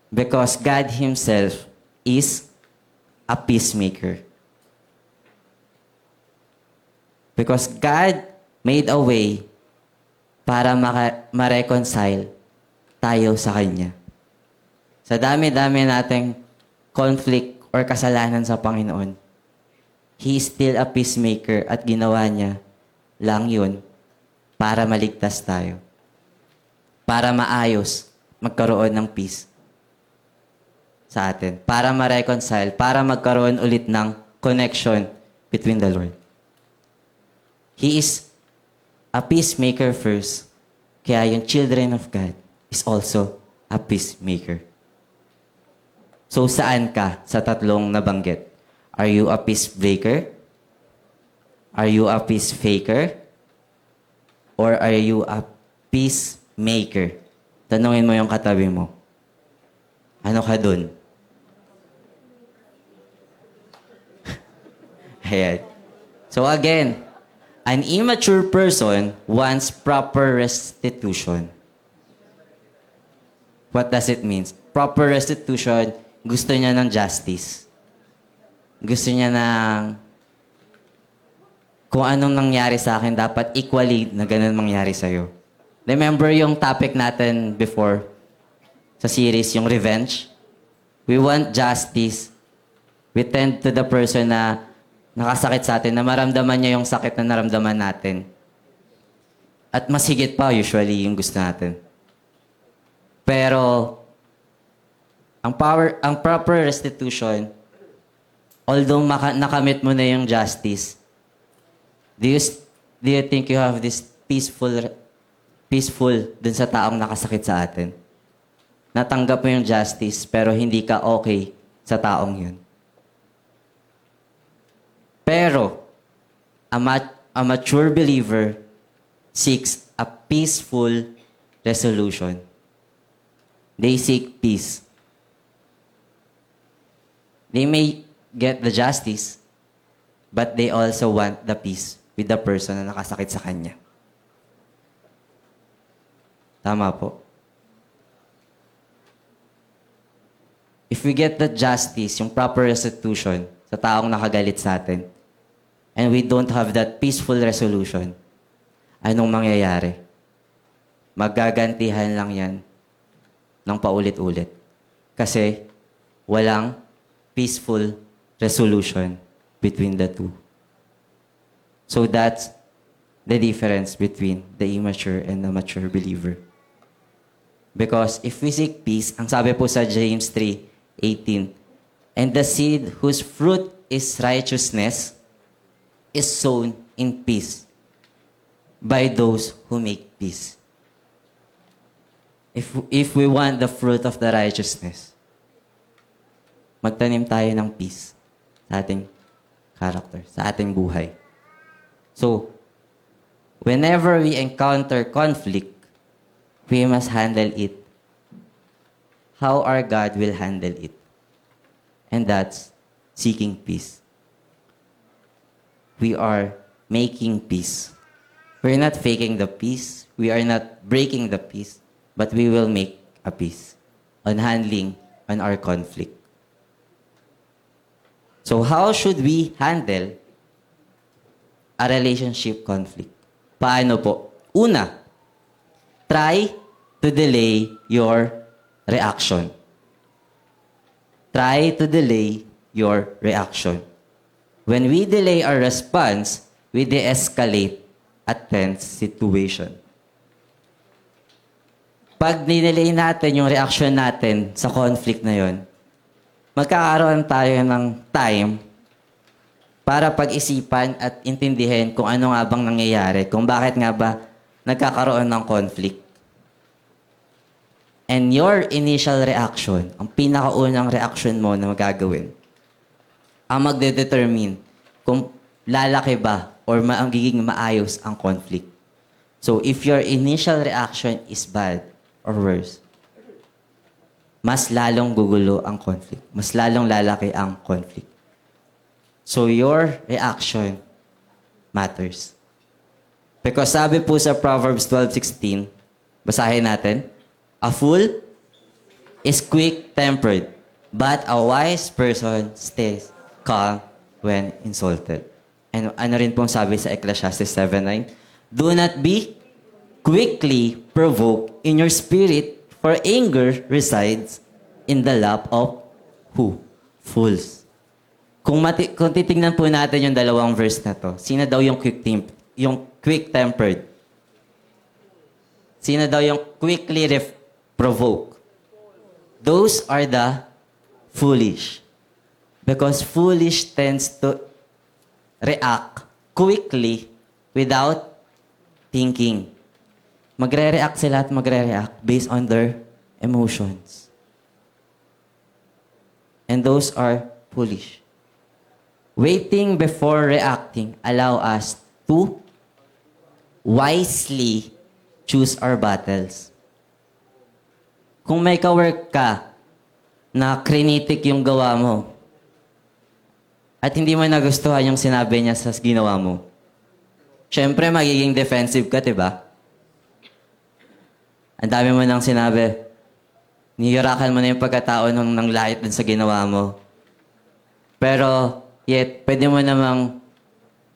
Because God Himself is a peacemaker. Because God made a way para ma-reconcile tayo sa Kanya. Sa dami-dami nating conflict or kasalanan sa Panginoon, He is still a peacemaker at ginawa niya lang yun para maligtas tayo. Para maayos, magkaroon ng peace sa atin. Para ma-reconcile, para magkaroon ulit ng connection between the Lord. He is a peacemaker first. Kaya yung children of God is also a peacemaker. So saan ka sa tatlong nabanggit? Are you a peace breaker? Are you a peace faker? Or are you a peacemaker? Tanungin mo yung katabi mo. Ano ka dun? Ayan. So again, an immature person wants proper restitution. What does it mean? Proper restitution, gusto niya ng justice. Gusto niya ng kung anong nangyari sa akin, dapat equally na ganun mangyari sa'yo. Remember yung topic natin before sa series, yung revenge? We want justice. We tend to the person na nakasakit sa atin, na maramdaman niya yung sakit na naramdaman natin. At mas higit pa usually yung gusto natin. Pero, ang proper restitution, although nakamit mo na yung justice, do you think you have this peaceful dun sa taong nakasakit sa atin? Natanggap mo yung justice, pero hindi ka okay sa taong yun. Pero, a mature believer seeks a peaceful resolution. They seek peace. They may get the justice, but they also want the peace with the person na nakasakit sa kanya. Tama po. If we get the justice, yung proper restitution sa taong nakagalit sa atin, and we don't have that peaceful resolution, anong mangyayari? Magagantihan lang yan ng paulit-ulit. Kasi walang peaceful resolution between the two. So that's the difference between the immature and the mature believer. Because if we seek peace, ang sabi po sa James 3:18, "And the seed whose fruit is righteousness is sown in peace by those who make peace." If we want the fruit of the righteousness, magtanim tayo ng peace sa ating character, sa ating buhay. So, whenever we encounter conflict, we must handle it how our God will handle it. And that's seeking peace. We are making peace. We're not faking the peace. We are not breaking the peace. But we will make a peace on handling on our conflict. So how should we handle a relationship conflict? Paano po? Una, try to delay your reaction. Try to delay your reaction. When we delay our response, we de-escalate a tense situation. Pag dinelay natin yung reaction natin sa conflict na yon, magkakaroon tayo ng time para pag-isipan at intindihin kung ano nga bang nangyayari, kung bakit nga ba nagkakaroon ng conflict. And your initial reaction, ang pinakaunang reaction mo na magagawin, ang magdedetermine kung lalaki ba or magiging maayos ang conflict. So, if your initial reaction is bad or worse, mas lalong gugulo ang conflict. Mas lalong lalaki ang conflict. So, your reaction matters. Because sabi po sa Proverbs 12:16, basahin natin, a fool is quick-tempered, but a wise person stays calm when insulted. And ano rin pong sabi sa Ecclesiastes 7:9, do not be quickly provoked in your spirit, for anger resides in the lap of who? Fools. Kung titignan po natin yung dalawang verse na to, sino daw yung quick-tempered? Sino daw yung quickly provoke? Those are the foolish. Because foolish tends to react quickly without thinking. Magre-react sila at magre-react based on their emotions. And those are foolish. Waiting before reacting allow us to wisely choose our battles. Kung may ka-work ka na krinitik yung gawa mo at hindi mo nagustuhan yung sinabi niya sa ginawa mo, syempre magiging defensive ka, diba? Ang dami mo nang sinabi, niyurakan mo na yung pagkatao ng lait dun sa ginawa mo. Pero, yet, pwede mo namang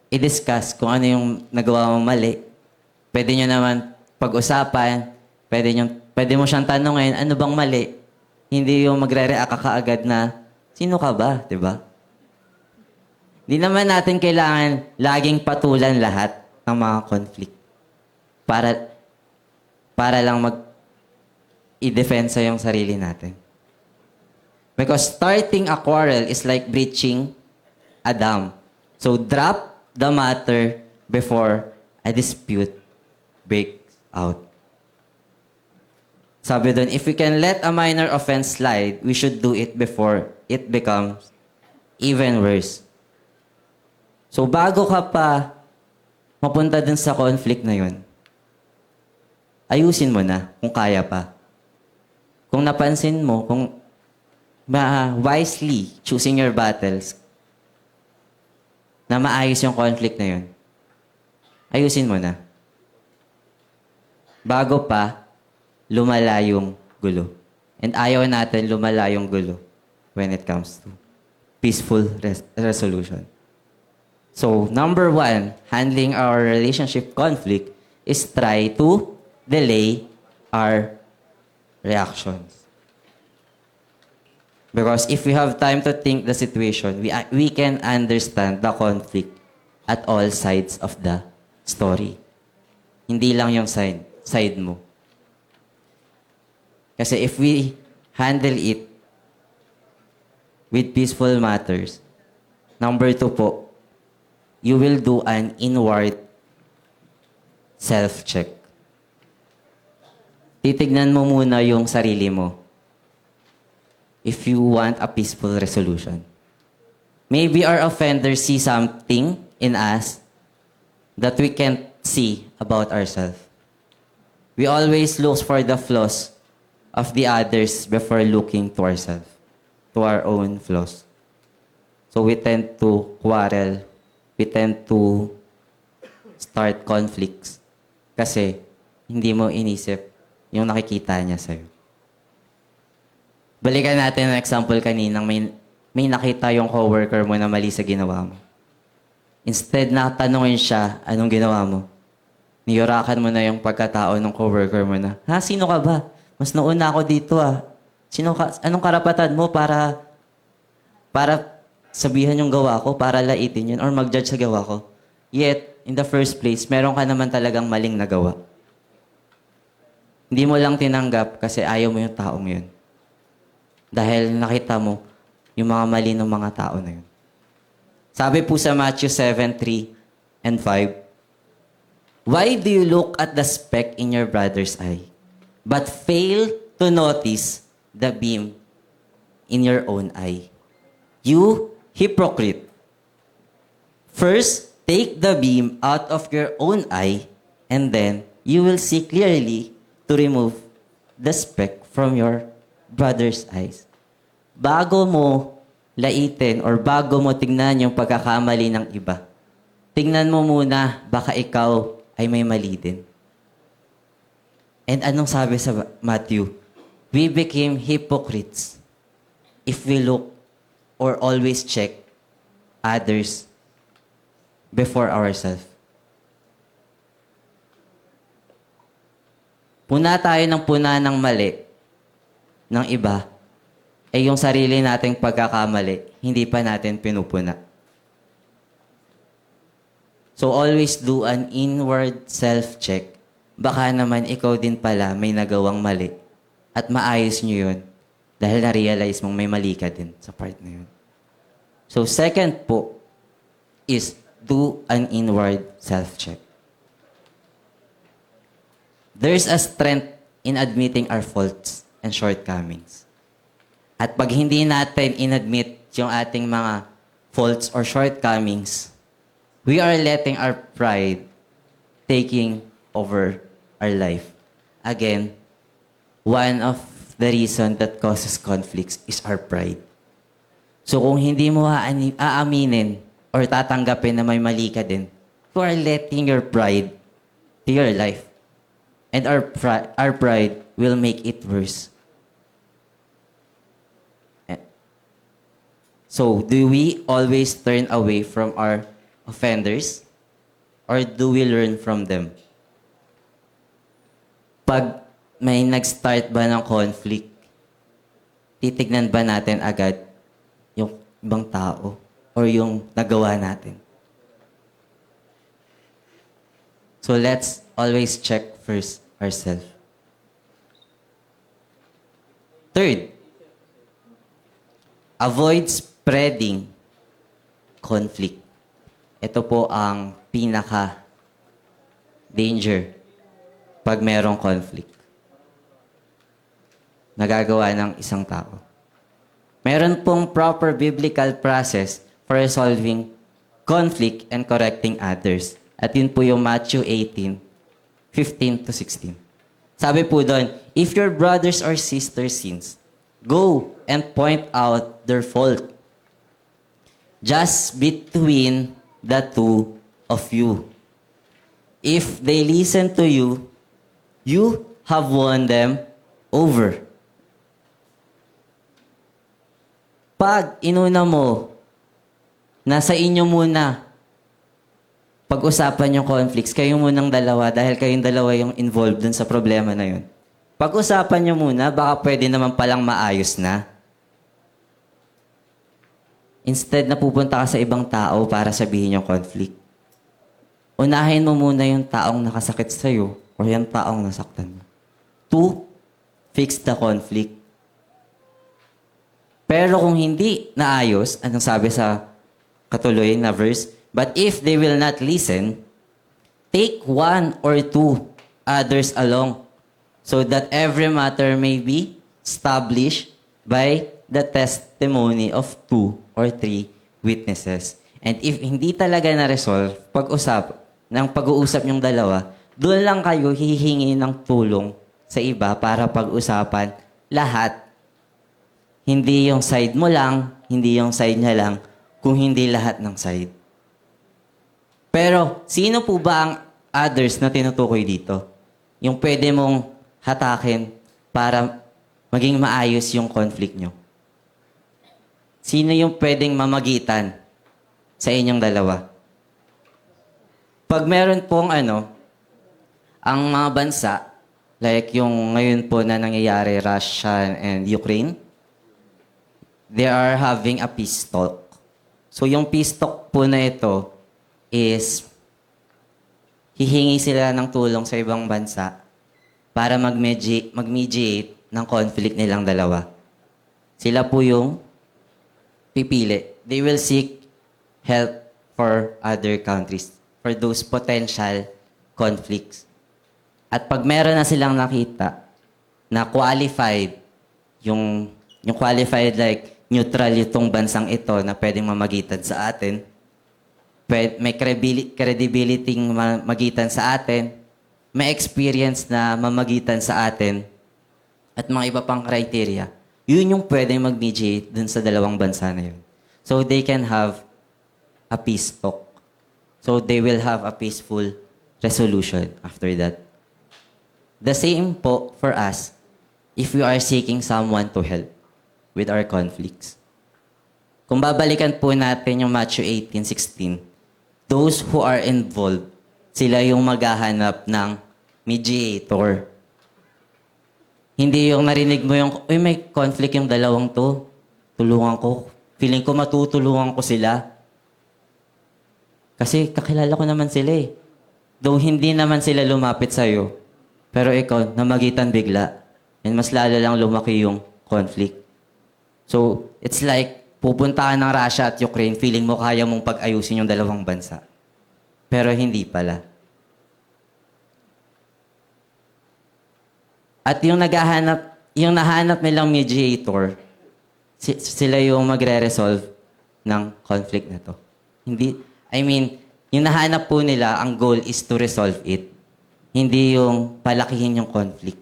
i-discuss kung ano yung nagawa mong mali. Pwede nyo naman pag-usapan, pwede mo siyang tanungin, ano bang mali? Hindi yung magre-react ka kaagad na, sino ka ba? Diba? Hindi naman natin kailangan laging patulan lahat ng mga conflict. Para lang i-defensa yung sarili natin. Because starting a quarrel is like breaching a dam. So drop the matter before a dispute breaks out. Sabi doon, if we can let a minor offense slide, we should do it before it becomes even worse. So bago ka pa mapunta dun sa conflict na yun, ayusin mo na kung kaya pa. Kung napansin mo, kung wisely choosing your battles, na maayos yung conflict na yun, ayusin mo na. Bago pa, lumala yung gulo. And ayaw natin lumala yung gulo when it comes to peaceful resolution. So, number 1, handling our relationship conflict is try to delay our reactions. Because if we have time to think the situation, we can understand the conflict at all sides of the story. Hindi lang yung side mo. Kasi if we handle it with peaceful matters, number 2 po, you will do an inward self-check. Titignan mo muna yung sarili mo if you want a peaceful resolution. Maybe our offenders see something in us that we can't see about ourselves. We always look for the flaws of the others before looking to ourselves, to our own flaws. So we tend to quarrel. We tend to start conflicts kasi hindi mo inisip yung nakikita niya sa'yo. Balikan natin ang example kanina, may nakita yung coworker mo na mali sa ginawa mo. Instead na tanungin siya, anong ginawa mo? Niyurakan mo na yung pagkatao ng coworker mo na, ha, sino ka ba? Mas nauna ako dito ah. Anong karapatan mo para sabihan yung gawa ko, para laitin yun, or mag-judge sa gawa ko? Yet, in the first place, meron ka naman talagang maling nagawa. Hindi mo lang tinanggap kasi ayaw mo yung taong yun. Dahil nakita mo, yung mga mali ng mga tao na yun. Sabi po sa Matthew 7:3 and 5, "Why do you look at the speck in your brother's eye, but fail to notice the beam in your own eye? You hypocrite! First, take the beam out of your own eye, and then you will see clearly to remove the speck from your brother's eyes." Bago mo laitin or bago mo tignan yung pagkakamali ng iba, tignan mo muna, baka ikaw ay may mali din. And anong sabi sa Matthew? We became hypocrites if we look or always check others before ourselves. Puna tayo ng puna ng mali ng iba, eh yung sarili nating pagkakamali, hindi pa natin pinupuna. So always do an inward self-check. Baka naman ikaw din pala may nagawang mali at maayos nyo yun dahil na-realize mong may mali ka din sa part na yun. So second po is do an inward self-check. There's a strength in admitting our faults and shortcomings. At pag hindi natin inadmit yung ating mga faults or shortcomings, we are letting our pride taking over our life. Again, one of the reasons that causes conflicts is our pride. So kung hindi mo aaminin or tatanggapin na may mali ka din, you are letting your pride to your life. And our pride will make it worse. So, do we always turn away from our offenders? Or do we learn from them? Pag may nag-start ba ng conflict, titignan ba natin agad yung ibang tao or yung nagawa natin? So, let's always check first ourselves. Third, avoid spreading conflict. Ito po ang pinaka-danger pag merong conflict. Nagagawa ng isang tao. Meron pong proper biblical process for resolving conflict and correcting others. At yun po yung Matthew 18:15-16. Sabi po doon, if your brothers or sisters sins, go and point out their fault. Just between the two of you. If they listen to you, you have won them over. Pag inuna mo, nasa inyo muna, pag-usapan yung conflicts, kayo munang dalawa dahil kayong dalawa yung involved dun sa problema na yun. Pag-usapan nyo muna, baka pwede naman palang maayos na. Instead na pupunta ka sa ibang tao para sabihin yung conflict. Unahin mo muna yung taong nakasakit sa'yo o yung taong nasaktan mo. 2, fix the conflict. Pero kung hindi naayos, anong sabi sa katuloy na verse? But if they will not listen, take 1 or 2 others along, so that every matter may be established by the testimony of 2 or 3 witnesses. And if hindi talaga na-resolve, pag-uusap yung dalawa, doon lang kayo hihingi ng tulong sa iba para pag-usapan lahat. Hindi yung side mo lang, hindi yung side niya lang, kung hindi lahat ng side. Pero, sino po ba ang others na tinutukoy dito? Yung pwede mong hatakin para maging maayos yung conflict nyo. Sino yung pwedeng mamagitan sa inyong dalawa? Pag meron pong ang mga bansa, like yung ngayon po na nangyayari, Russia and Ukraine, they are having a peace talk. So yung peace talk po na ito is hihingi sila ng tulong sa ibang bansa para mag-mediate ng conflict nilang dalawa. Sila po yung pipili. They will seek help for other countries, for those potential conflicts. At pag meron na silang nakita na qualified, yung qualified like neutral itong bansang ito na pwedeng mamagitan sa atin, may credibility magitan sa atin, may experience na mamagitan sa atin, at mga iba pang criteria, yun yung pwedeng mag-mediate dun sa dalawang bansa na yun. So they can have a peace talk. So they will have a peaceful resolution after that. The same po for us if we are seeking someone to help with our conflicts. Kung babalikan po natin yung Matthew 18:16, those who are involved, sila yung maghahanap ng mediator. Hindi yung narinig mo yung, uy, may conflict yung dalawang to. Tulungan ko. Feeling ko matutulungan ko sila. Kasi kakilala ko naman sila eh. Though hindi naman sila lumapit sa'yo, pero ikaw, namagitan bigla. And mas lalo lang lumaki yung conflict. So, it's like, pupunta ka ng Russia at Ukraine, feeling mo kaya mong pag-ayusin yung dalawang bansa. Pero hindi pala. At yung nahanap nilang mediator, sila yung magre-resolve ng conflict na to. Yung nahanap po nila, ang goal is to resolve it. Hindi yung palakihin yung conflict.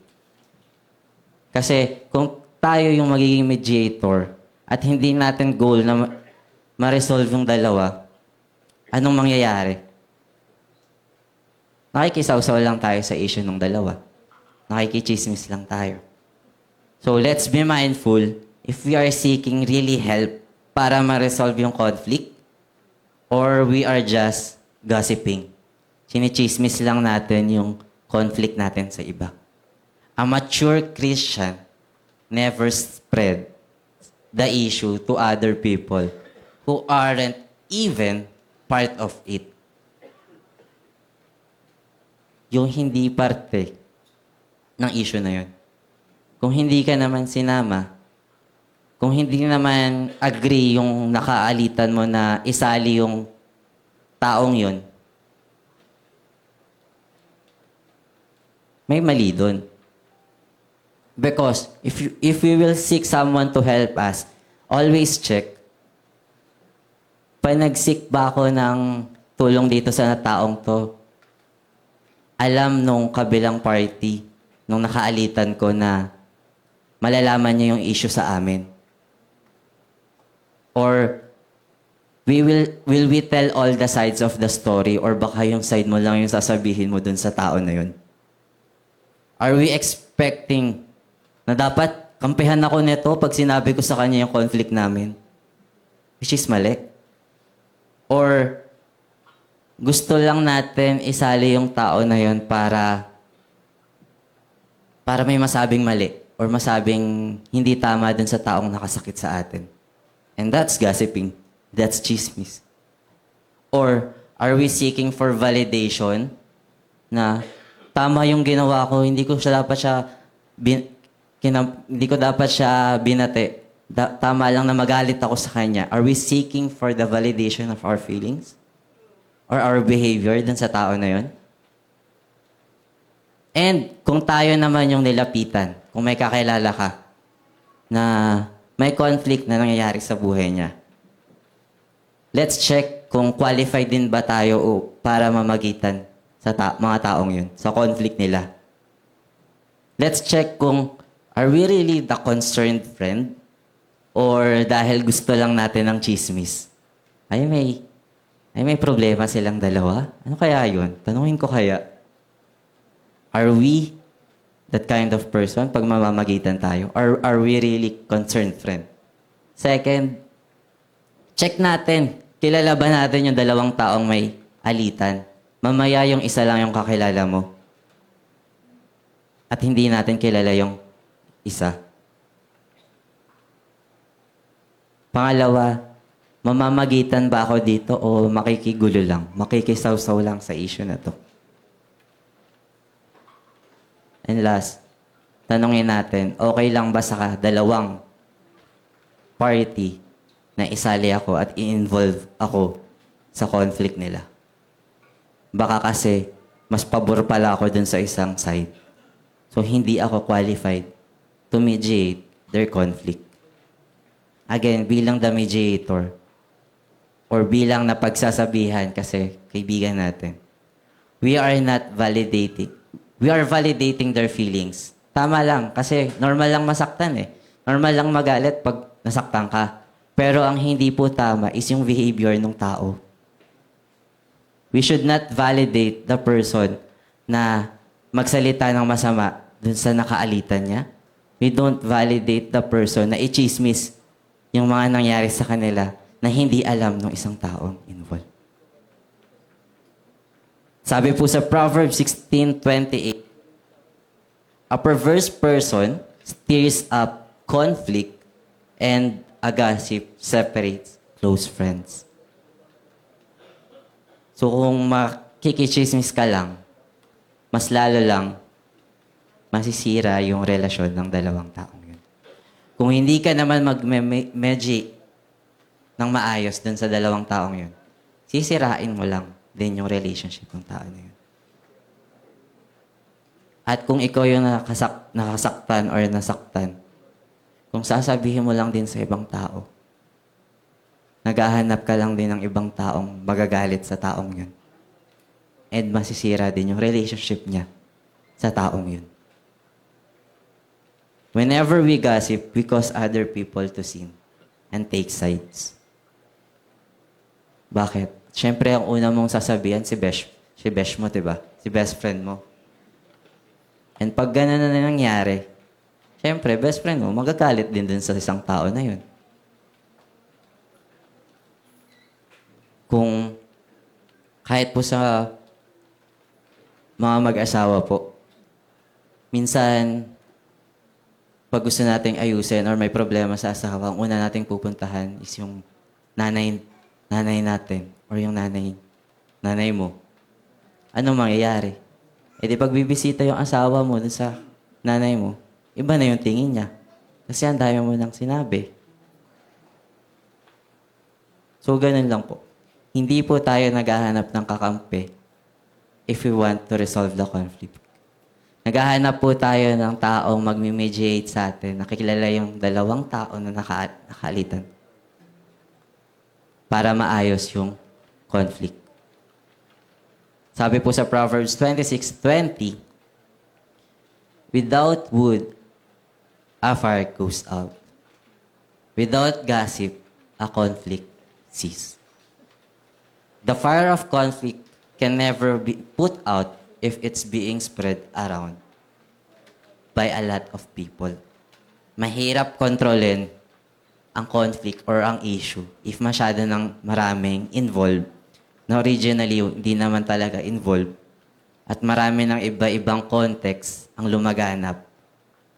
Kasi kung tayo yung magiging mediator at hindi natin goal na ma-resolve yung dalawa, anong mangyayari? Nakikisaw-saw lang tayo sa issue ng dalawa. Nakikichismis lang tayo. So let's be mindful if we are seeking really help para ma-resolve yung conflict or we are just gossiping. Sinichismis lang natin yung conflict natin sa iba. A mature Christian never spread the issue to other people who aren't even part of it. Yung hindi parte ng issue na yun. Kung hindi ka naman sinama, kung hindi naman agree yung nakaalitan mo na isali yung taong yun, may mali dun. Because if we will seek someone to help us, always check. Pag nag-seek ba ako ng tulong dito sa taong to, alam nung kabilang party, nung nakaalitan ko na malalaman niya yung issue sa amin. Or will we tell all the sides of the story or baka yung side mo lang yung sasabihin mo dun sa tao na yun? Are we expecting na dapat kampihan ako nito pag sinabi ko sa kanya yung conflict namin? Which is mali. Or gusto lang natin isali yung tao na yun para may masabing mali or masabing hindi tama dun sa taong nakasakit sa atin. And that's gossiping. That's chismis. Or are we seeking for validation na tama yung ginawa ko, hindi ko dapat siya binate. Tama lang na magalit ako sa kanya. Are we seeking for the validation of our feelings? Or our behavior dun sa tao na yun? And kung tayo naman yung nilapitan, kung may kakilala ka na may conflict na nangyayari sa buhay niya, let's check kung qualified din ba tayo para mamagitan sa mga taong yun, sa conflict nila. Let's check kung are we really the concerned friend or dahil gusto lang natin ng chismis. Ay may problema silang dalawa. Ano kaya yun? Tanungin ko kaya. Are we that kind of person pag mamamagitan tayo? Or are we really concerned friend? Second, check natin. Kilala ba natin yung dalawang taong may alitan? Mamaya yung isa lang yung kakilala mo. At hindi natin kilala yung isa. Pangalawa, mamamagitan ba ako dito o makikigulo lang? Makikisaw-saw lang sa issue na to? And last, tanungin natin, okay lang ba sa dalawang party na isali ako at i-involve ako sa conflict nila. Baka kasi, mas pabor pala ako dun sa isang side. So, hindi ako qualified to mediate their conflict. Again, bilang the mediator, or bilang napagsasabihan kasi kaibigan natin, we are validating their feelings. Tama lang, kasi normal lang masaktan eh. Normal lang magalit pag nasaktan ka. Pero ang hindi po tama is yung behavior ng tao. We should not validate the person na magsalita ng masama dun sa nakaalitan niya. We don't validate the person na i-chismis yung mga nangyari sa kanila na hindi alam ng isang taong involved. Sabi po sa Proverbs 16:28, a perverse person stirs up conflict and a gossip separates close friends. So kung makikichismis ka lang, mas lalo lang masisira yung relasyon ng dalawang taong yun. Kung hindi ka naman mag-mediate ng maayos dun sa dalawang taong yun, sisirain mo lang din yung relationship ng tao na yun. At kung ikaw yung nakasaktan or nasaktan, kung sasabihin mo lang din sa ibang tao, naghahanap ka lang din ng ibang taong magagalit sa taong yun. And masisira din yung relationship niya sa taong yun. Whenever we gossip, we cause other people to sin and take sides. Bakit? Siyempre, ang una mong sasabihan, si besh mo, diba? Si best friend mo. And pag ganun na nangyari, siyempre, best friend mo, magagalit din dun sa isang tao na yun. Kung kahit po sa mga mag-asawa po, minsan, pag gusto nating ayusin or may problema sa asawa, ang una nating pupuntahan is yung nanay natin or yung nanay mo. Anong mangyayari? E di pag bibisita yung asawa mo dun sa nanay mo, iba na yung tingin niya. Kasi ang dami mo nang sinabi. So, ganun lang po. Hindi po tayo naghahanap ng kakampi if we want to resolve the conflict. Naghahanap po tayo ng taong mag-mediate sa atin, nakikilala yung dalawang tao na nakaalitan para maayos yung conflict. Sabi po sa Proverbs 26:20, without wood, a fire goes out. Without gossip, a conflict ceases. The fire of conflict can never be put out if it's being spread around by a lot of people. Mahirap kontrolin ang conflict or ang issue if masyado ng maraming involved na originally hindi naman talaga involved at marami ng iba-ibang context ang lumaganap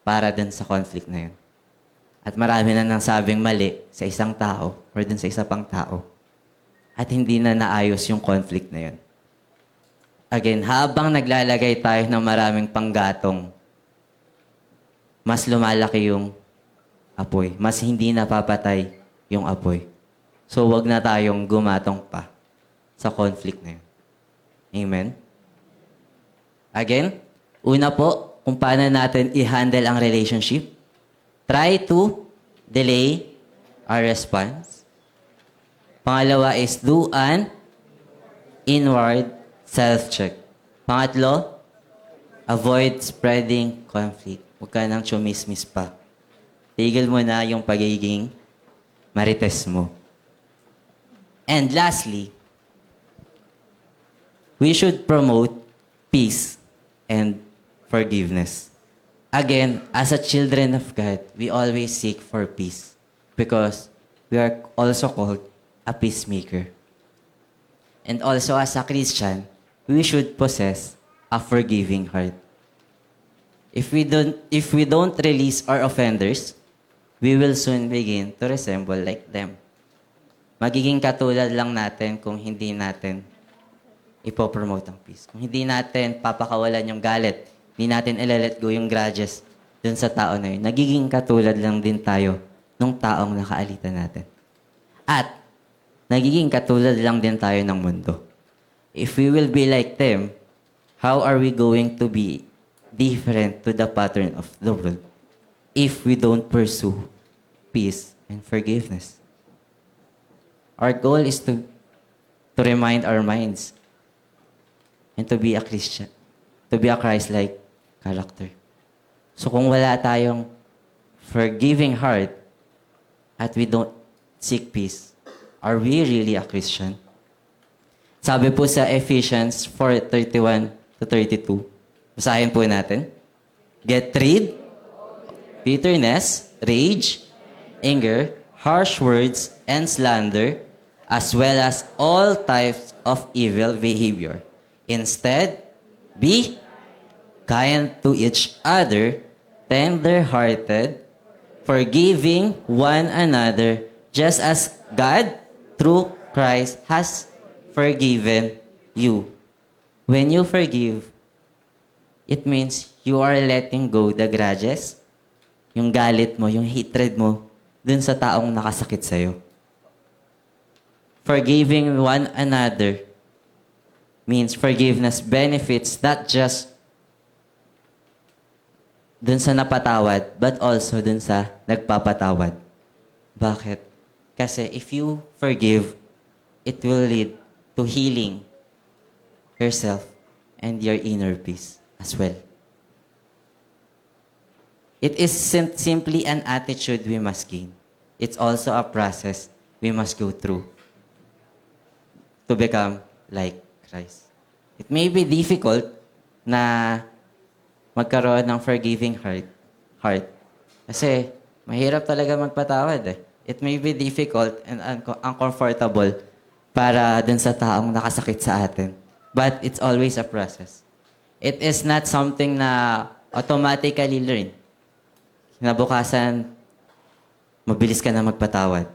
para dun sa conflict na yun. At marami na nang sabing mali sa isang tao or dun sa isa pang tao. At hindi na naayos yung conflict na yun. Again, habang naglalagay tayo ng maraming panggatong, mas lumalaki yung apoy. Mas hindi napapatay yung apoy. So, wag na tayong gumatong pa sa conflict na yun. Amen? Again, una po, kung paano natin i-handle ang relationship, try to delay our response. Pangalawa is do an inward self-check. Pangatlo, avoid spreading conflict. Huwag ka nang chumismis pa. Tigil mo na yung pagiging marites mo. And lastly, we should promote peace and forgiveness. Again, as a children of God, we always seek for peace because we are also called a peacemaker. And also as a Christian, we should possess a forgiving heart. If we don't release our offenders, we will soon begin to resemble like them. Magiging katulad lang natin kung hindi natin ipopromote ang peace. Kung hindi natin papakawalan yung galit, hindi natin ilalet go yung grudges dun sa tao na yun, nagiging katulad lang din tayo nung taong nakaalitan natin. At nagiging katulad lang din tayo ng mundo. If we will be like them, how are we going to be different to the pattern of the world if we don't pursue peace and forgiveness? Our goal is to remind our minds and to be a Christian, to be a Christ-like character. So kung wala tayong forgiving heart at we don't seek peace, are we really a Christian? Sabi po sa Ephesians 4:31 to 32, basahin po natin. Get rid bitterness, rage, anger, harsh words, and slander, as well as all types of evil behavior. Instead, be kind to each other, tender-hearted, forgiving one another, just as God, through Christ, has forgiven you. When you forgive, it means you are letting go the grudges, yung galit mo, yung hatred mo, dun sa taong nakasakit sa'yo. Forgiving one another means forgiveness benefits not just dun sa napatawad, but also dun sa nagpapatawad. Bakit? Kasi if you forgive, it will lead to healing yourself and your inner peace as well. It is simply an attitude we must gain. It's also a process we must go through to become like Christ. It may be difficult na magkaroon ng forgiving heart. Kasi mahirap talaga magpatawad eh. It may be difficult and uncomfortable para dun sa taong nakasakit sa atin. But it's always a process. It is not something na automatically learn. Kinabukasan, mabilis ka na magpatawad.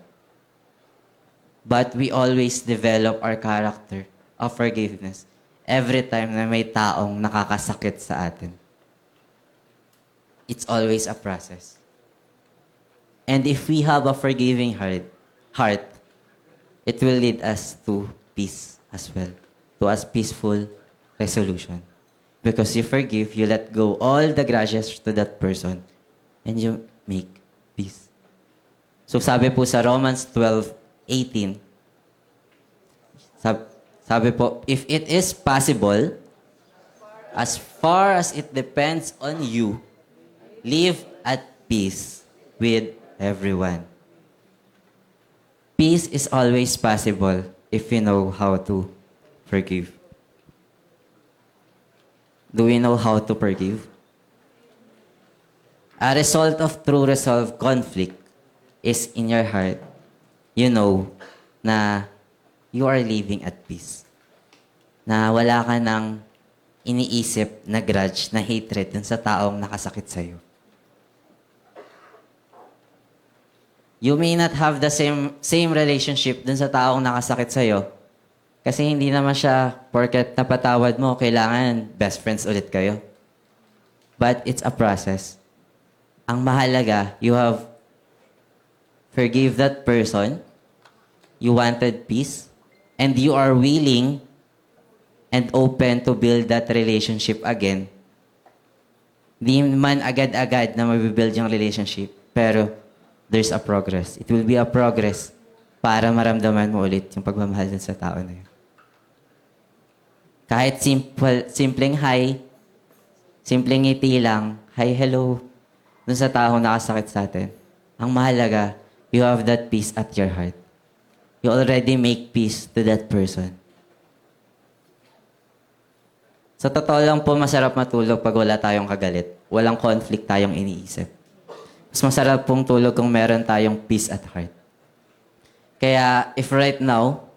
But we always develop our character of forgiveness every time na may taong nakakasakit sa atin. It's always a process. And if we have a forgiving heart, it will lead us to peace as well, to a peaceful resolution. Because you forgive, you let go all the grudges to that person, and you make peace. So sabi po sa Romans 12:18, sabi po, if it is possible, as far as it depends on you, live at peace with everyone. Peace is always possible if you know how to forgive. Do we know how to forgive? A result of true resolved conflict is in your heart. You know na you are living at peace. Na wala ka nang iniisip na grudge, na hatred dun sa taong nakasakit sa'yo. You may not have the same relationship dun sa taong nakasakit sa'yo. Kasi hindi naman siya, porket napatawad mo, kailangan best friends ulit kayo. But it's a process. Ang mahalaga, you have forgive that person, you wanted peace, and you are willing and open to build that relationship again. Di man agad-agad na mabibuild yung relationship, pero there's a progress. It will be a progress para maramdaman mo ulit yung pagmamahal dun sa tao na yun. Kahit simpleng hi, simpleng ngiti lang, hi, hello, dun sa taong nakasakit sa atin. Ang mahalaga, you have that peace at your heart. You already make peace to that person. Sa totoo lang po, masarap matulog pag wala tayong kagalit. Walang conflict tayong iniisip. Mas masarap pong tulog kung meron tayong peace at heart. Kaya, if right now,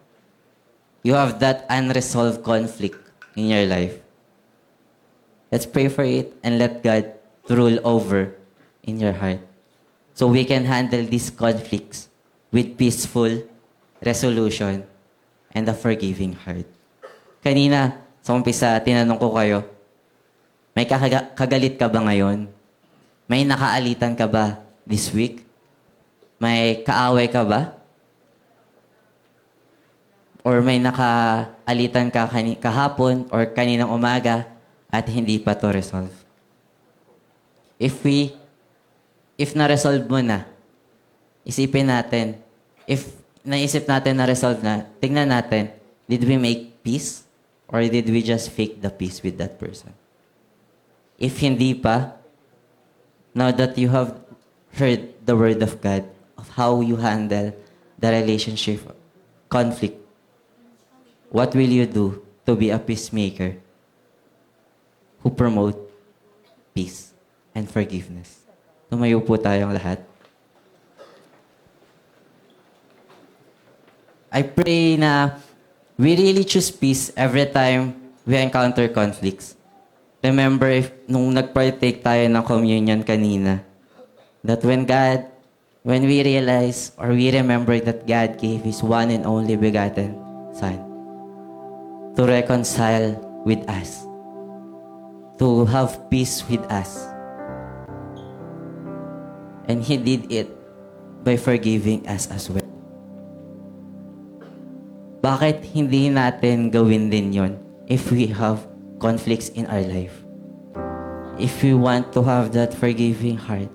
you have that unresolved conflict in your life, let's pray for it and let God rule over in your heart. So we can handle these conflicts with peaceful resolution and a forgiving heart. Kanina, sa umpisa, tinanong ko kayo, may kagalit ka ba ngayon? May nakaalitan ka ba this week? May kaaway ka ba? or may nakaalitan ka kahapon or kaninang umaga at hindi pa to resolve. If na-resolve mo na, isipin natin, if naisip natin na resolve na, tingnan natin, did we make peace or did we just fake the peace with that person? If hindi pa, now that you have heard the word of God of how you handle the relationship conflict, what will you do to be a peacemaker who promote peace and forgiveness? Tumayo po tayong lahat. I pray na we really choose peace every time we encounter conflicts. Remember, nung nag-partake tayo ng communion kanina, that when we realize or we remember that God gave His one and only begotten Son to reconcile with us, to have peace with us. And He did it by forgiving us as well. Bakit hindi natin gawin din yon if we have conflicts in our life? If we want to have that forgiving heart,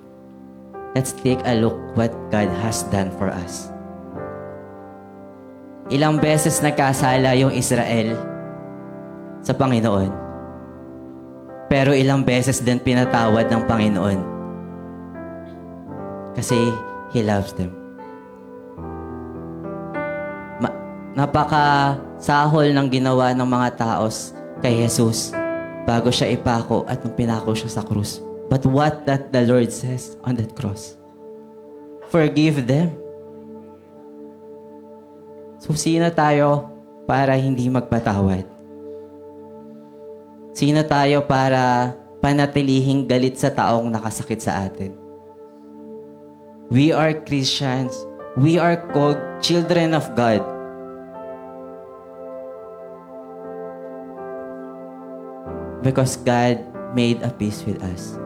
let's take a look what God has done for us. Ilang beses nagkasala yung Israel sa Panginoon. Pero ilang beses din pinatawad ng Panginoon. Kasi He loves them. Napaka-sahol ng ginawa ng mga taos kay Jesus bago siya ipako at nung pinako siya sa krus. But what that the Lord says on that cross? Forgive them. So sino tayo para hindi magpatawad? Sino tayo para panatilihing galit sa taong nakasakit sa atin? We are Christians. We are called children of God. Because God made a peace with us.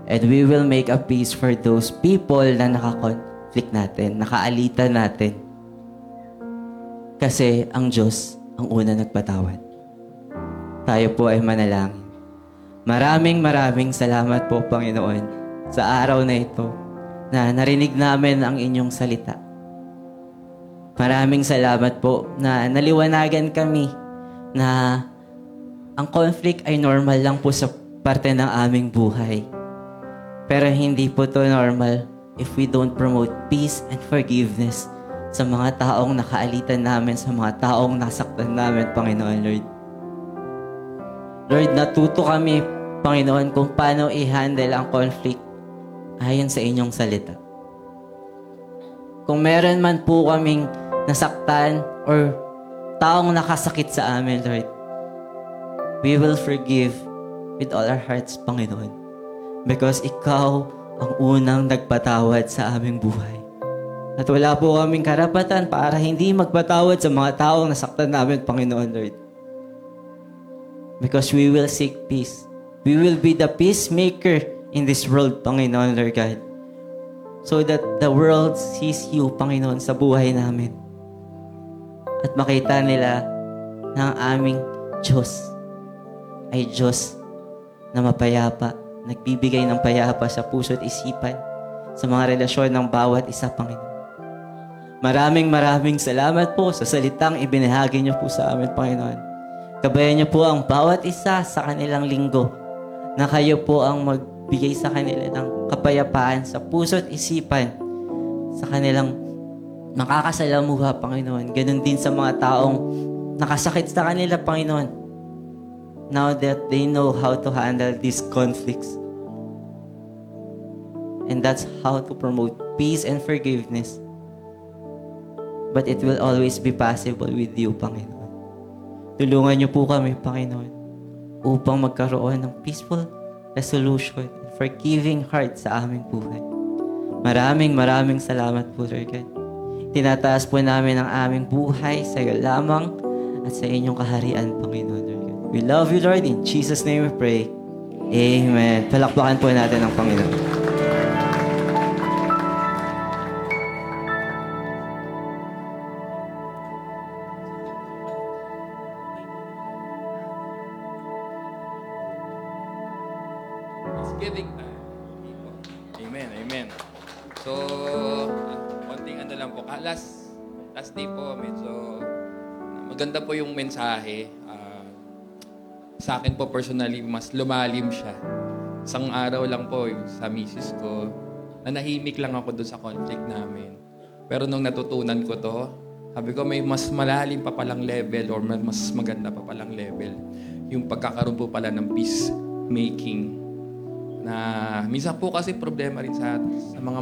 And we will make a peace for those people na nakakonflict natin, nakaalitan natin. Kasi ang Diyos ang una nagpatawad. Tayo po ay manalangin. Maraming salamat po, Panginoon, sa araw na ito na narinig namin ang inyong salita. Maraming salamat po na naliwanagan kami na ang conflict ay normal lang po sa parte ng aming buhay. Pero hindi po to normal if we don't promote peace and forgiveness sa mga taong nakaalitan namin, sa mga taong nasaktan namin, Panginoon Lord. Lord, natuto kami, Panginoon, kung paano i-handle ang conflict ayon sa inyong salita. Kung meron man po kaming nasaktan or taong nakasakit sa amin, Lord, we will forgive with all our hearts, Panginoon. Because Ikaw ang unang nagpatawad sa aming buhay. At wala po kaming karapatan para hindi magpatawad sa mga taong nasaktan namin, Panginoon Lord. Because we will seek peace. We will be the peacemaker in this world, Panginoon Lord God. So that the world sees You, Panginoon, sa buhay namin. At makita nila na ang aming Diyos ay Diyos na mapayapa, nagbibigay ng payapa sa puso at isipan sa mga relasyon ng bawat isa, Panginoon. Maraming salamat po sa salitang ibinahagi niyo po sa amin, Panginoon. Gabayan niyo po ang bawat isa sa kanilang linggo na kayo po ang magbigay sa kanila ng kapayapaan sa puso at isipan sa kanilang makakasalamuha, Panginoon. Ganon din sa mga taong nakasakit sa kanila, Panginoon. Now that they know how to handle these conflicts. And that's how to promote peace and forgiveness. But it will always be possible with You, Panginoon. Tulungan Niyo po kami, Panginoon, upang magkaroon ng peaceful resolution and forgiving heart sa aming buhay. Maraming salamat po, Lord God. Tinataas po namin ang aming buhay sa iyo lamang at sa inyong kaharian, Panginoon, Lord God. We love You, Lord. In Jesus' name we pray. Amen. Palakpakan po natin ang Panginoon. giving time. Amen, amen. So, konting ano lang po. Last day po, medyo maganda po yung mensahe. Sa akin po personally, mas lumalim siya. Isang araw lang po sa misis ko, nanahimik lang ako doon sa conflict namin. Pero nung natutunan ko to, sabi ko may mas malalim pa palang level or mas maganda pa palang level. Yung pagkakaroon po pala ng peacemaking. Na minsan po kasi problema rin sa mga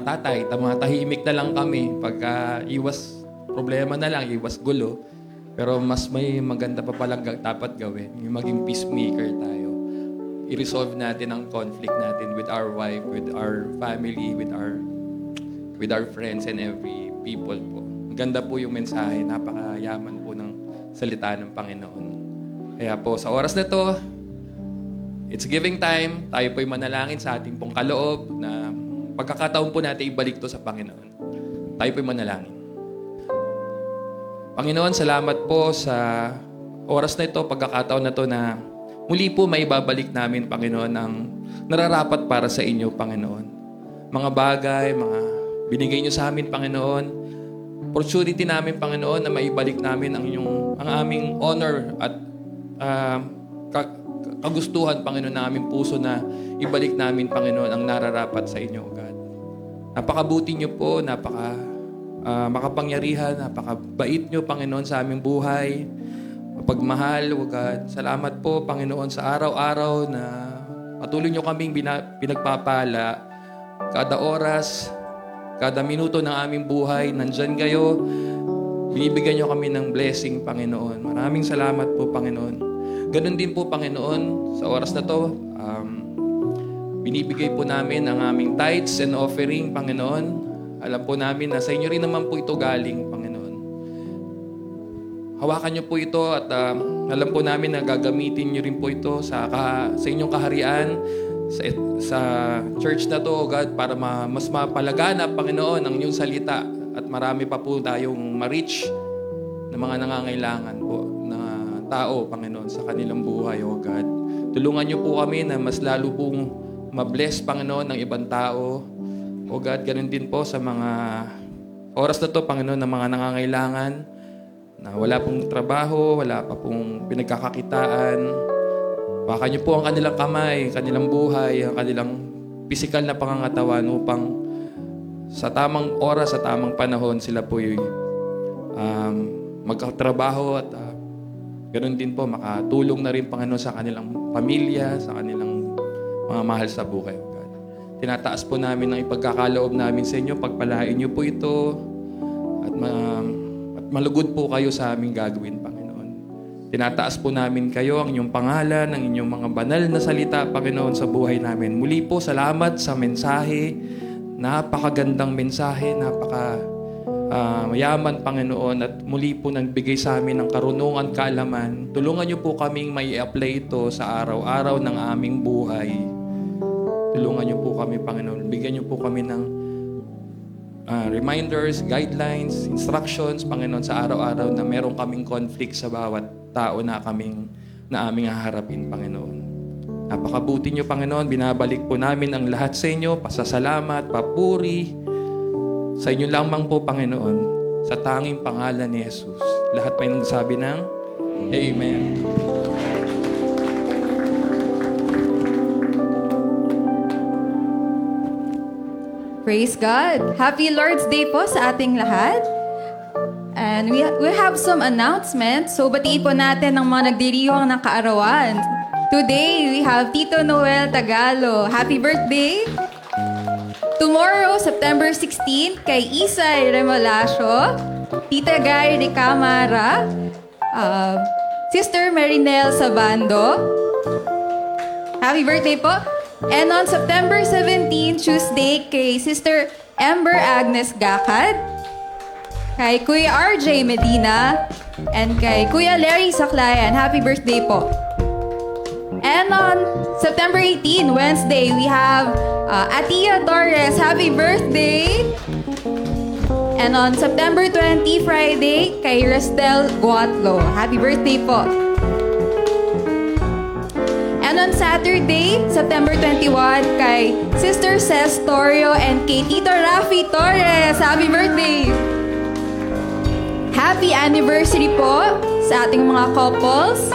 tatay, mga tahimik na lang kami. Pagka iwas problema na lang, iwas gulo. Pero mas may maganda pa palang dapat gawin. Yung maging peacemaker tayo. I-resolve natin ang conflict natin with our wife, with our family, with our friends and every people po. Maganda po yung mensahe. Napakayaman po ng salita ng Panginoon. Kaya po sa oras na to, it's giving time. Tayo po'y manalangin sa ating pong kaloob na pagkakataon po natin ibalik to sa Panginoon. Tayo po'y manalangin. Panginoon, salamat po sa oras na ito, pagkakataon na to na muli po may babalik namin, Panginoon, ang nararapat para sa inyo, Panginoon. Mga bagay, mga binigay niyo sa amin, Panginoon. Opportunity namin, Panginoon, na maibalik namin ang aming honor at kagustuhan, Panginoon, ng aming puso na ibalik namin, Panginoon, ang nararapat sa inyo, God. Napakabuti niyo po, makapangyarihan, napakabait niyo, Panginoon, sa aming buhay. Pagmahal, God. Salamat po, Panginoon, sa araw-araw na patuloy niyo kaming pinagpapala. Kada oras, kada minuto ng aming buhay, nandyan kayo. Binibigyan niyo kami ng blessing, Panginoon. Maraming salamat po, Panginoon. Ganon din po, Panginoon, sa oras na to, binibigay po namin ang aming tithes and offering, Panginoon. Alam po namin na sa inyo rin naman po ito galing, Panginoon. Hawakan niyo po ito at alam po namin na gagamitin niyo rin po ito sa inyong kaharian, sa church na to, God, para mas mapalaganap, Panginoon, ang inyong salita at marami pa po tayong ma-reach na mga nangangailangan po na tao, Panginoon, sa kanilang buhay, O God. Tulungan niyo po kami na mas lalo pong ma-bless, Panginoon, ng ibang tao. O God, ganun din po sa mga oras na to, Panginoon, ng mga nangangailangan na wala pong trabaho, wala pa pong pinagkakakitaan. Baka niyo po ang kanilang kamay, kanilang buhay, ang kanilang pisikal na pangangatawan upang sa tamang oras, sa tamang panahon, sila po yung magkatrabaho at ganun din po, makatulong na rin, Panginoon, sa kanilang pamilya, sa kanilang mga mahal sa buhay. Tinataas po namin ang ipagkakaloob namin sa inyo. Pagpalain niyo po ito at malugod po kayo sa aming gagawin, Panginoon. Tinataas po namin kayo, ang inyong pangalan, ang inyong mga banal na salita, Panginoon, sa buhay namin. Muli po, salamat sa mensahe. Napakagandang mensahe, mayaman, Panginoon, at muli po nagbigay sa amin ng karunungan, kaalaman. Tulungan niyo po kaming may apply ito sa araw-araw ng aming buhay. Tulungan niyo po kami, Panginoon. Bigyan niyo po kami ng reminders, guidelines, instructions, Panginoon, sa araw-araw na meron kaming conflict sa bawat tao na aming haharapin, Panginoon. Napakabuti niyo, Panginoon. Binabalik po namin ang lahat sa inyo. Pasasalamat, papuri. Sa inyo lamang po, Panginoon. Sa tanging pangalan ni Jesus. Lahat pa yung nagsabi ng Amen. Praise God! Happy Lord's Day po sa ating lahat. And we have some announcements. So, batiin po natin ang mga nagdiriwang ng kaarawan. Today, we have Tito Noel Tagalo. Happy birthday! Tomorrow, September 16, kay Isay Remolasio, Tita Guy Ricamara, Sister Marinel Sabando. Happy birthday po! And on September 17, Tuesday, kay Sister Ember Agnes Gakad, kay Kuya RJ Medina, and kay Kuya Larry Saklayan. Happy birthday po. And on September 18, Wednesday, we have Atia Torres. Happy birthday! And on September 20, Friday, kay Restel Guatlo. Happy birthday po. And on Saturday, September 21, kay Sister Ces Torio and kay Tito Rafi Torres. Happy birthday! Happy anniversary po sa ating mga couples.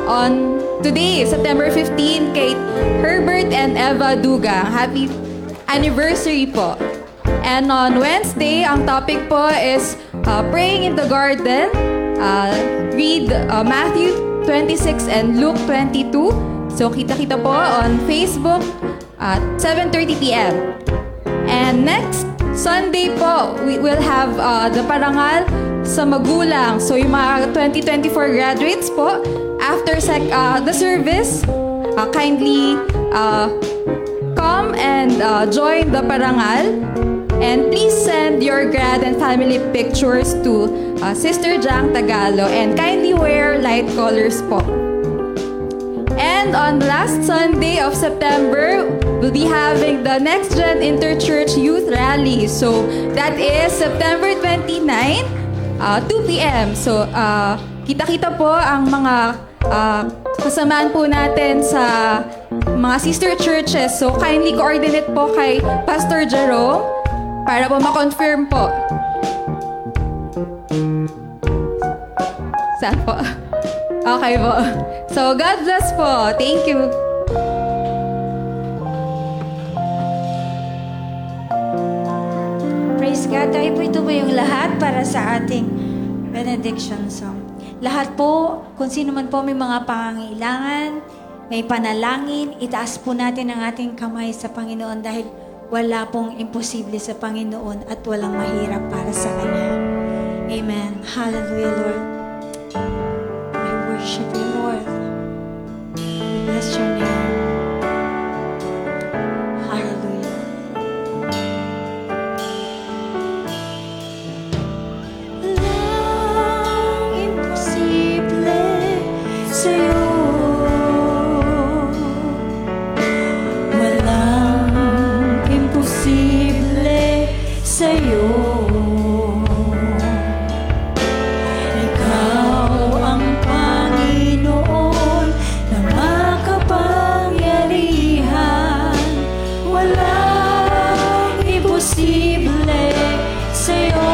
On today, September 15, kay Herbert and Eva Duga. Happy anniversary po. And on Wednesday, ang topic po is praying in the garden. Read Matthew 26 and Luke 22. So kita-kita po on Facebook at 7:30 p.m. And next Sunday po, we will have the parangal sa magulang. So yung mga 2024 graduates po, after the service, kindly come and join the parangal. And please send your grad and family pictures to Sister Jang Tagalo and kindly wear light colors po. And on last Sunday of September, we'll be having the Next Gen Interchurch Youth Rally. So that is September 29, 2 p.m. So kita-kita po ang mga kasamaan po natin sa mga sister churches. So kindly coordinate po kay Pastor Jerome para po ma-confirm po. Saan po? Okay po. So, God bless po. Thank you. Praise God. Tayo po ito po yung lahat para sa ating benediction song. Lahat po, kung sino man po may mga pangangailangan, may panalangin, itaas po natin ang ating kamay sa Panginoon dahil wala pong imposible sa Panginoon at walang mahirap para sa Kanya. Amen. Hallelujah, Lord. We worship you, Lord. We bless your name. Hallelujah. Walang imposible sa'yo. Walang imposible sa'yo. Ikaw ang Panginoon na makapangyarihan. Walang imposible sa'yo.